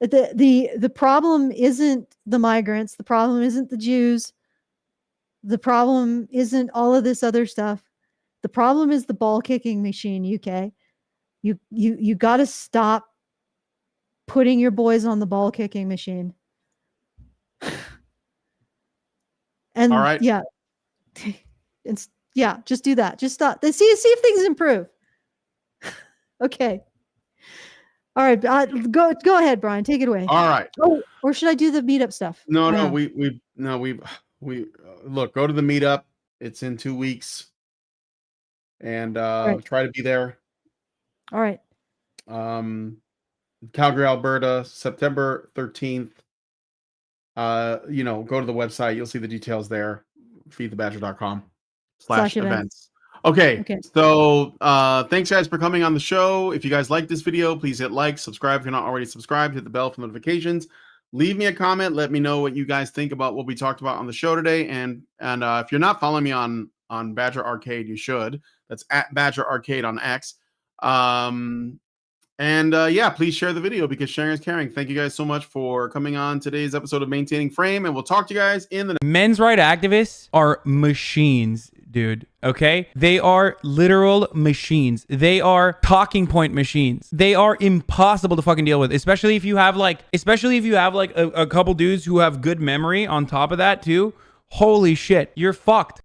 The problem isn't the migrants. The problem isn't the Jews. The problem isn't all of this other stuff. The problem is the ball kicking machine, UK. You got to stop putting your boys on the ball kicking machine. And all right. Yeah. Yeah, just do that. Just stop. See if things improve. Okay. All right, go ahead, Brian. Take it away. All right. Oh, or should I do the meetup stuff? No, we look, go to the meetup. It's in 2 weeks, and try to be there. All right. Calgary, Alberta, September 13th. Go to the website. You'll see the details there. feedthebadger.com/events. Okay. So thanks guys for coming on the show. If you guys like this video, please hit like, subscribe if you're not already subscribed, hit the bell for notifications, leave me a comment, let me know what you guys think about what we talked about on the show today. And if you're not following me on Badger Arcade, you should. That's at Badger Arcade on X. Please share the video because sharing is caring. Thank you guys so much for coming on today's episode of Maintaining Frame, and we'll talk to you guys in the men's right activists are machines, dude. Okay, they are literal machines. They are talking point machines. They are impossible to fucking deal with, especially if you have like a couple dudes who have good memory on top of that too. Holy shit, you're fucked.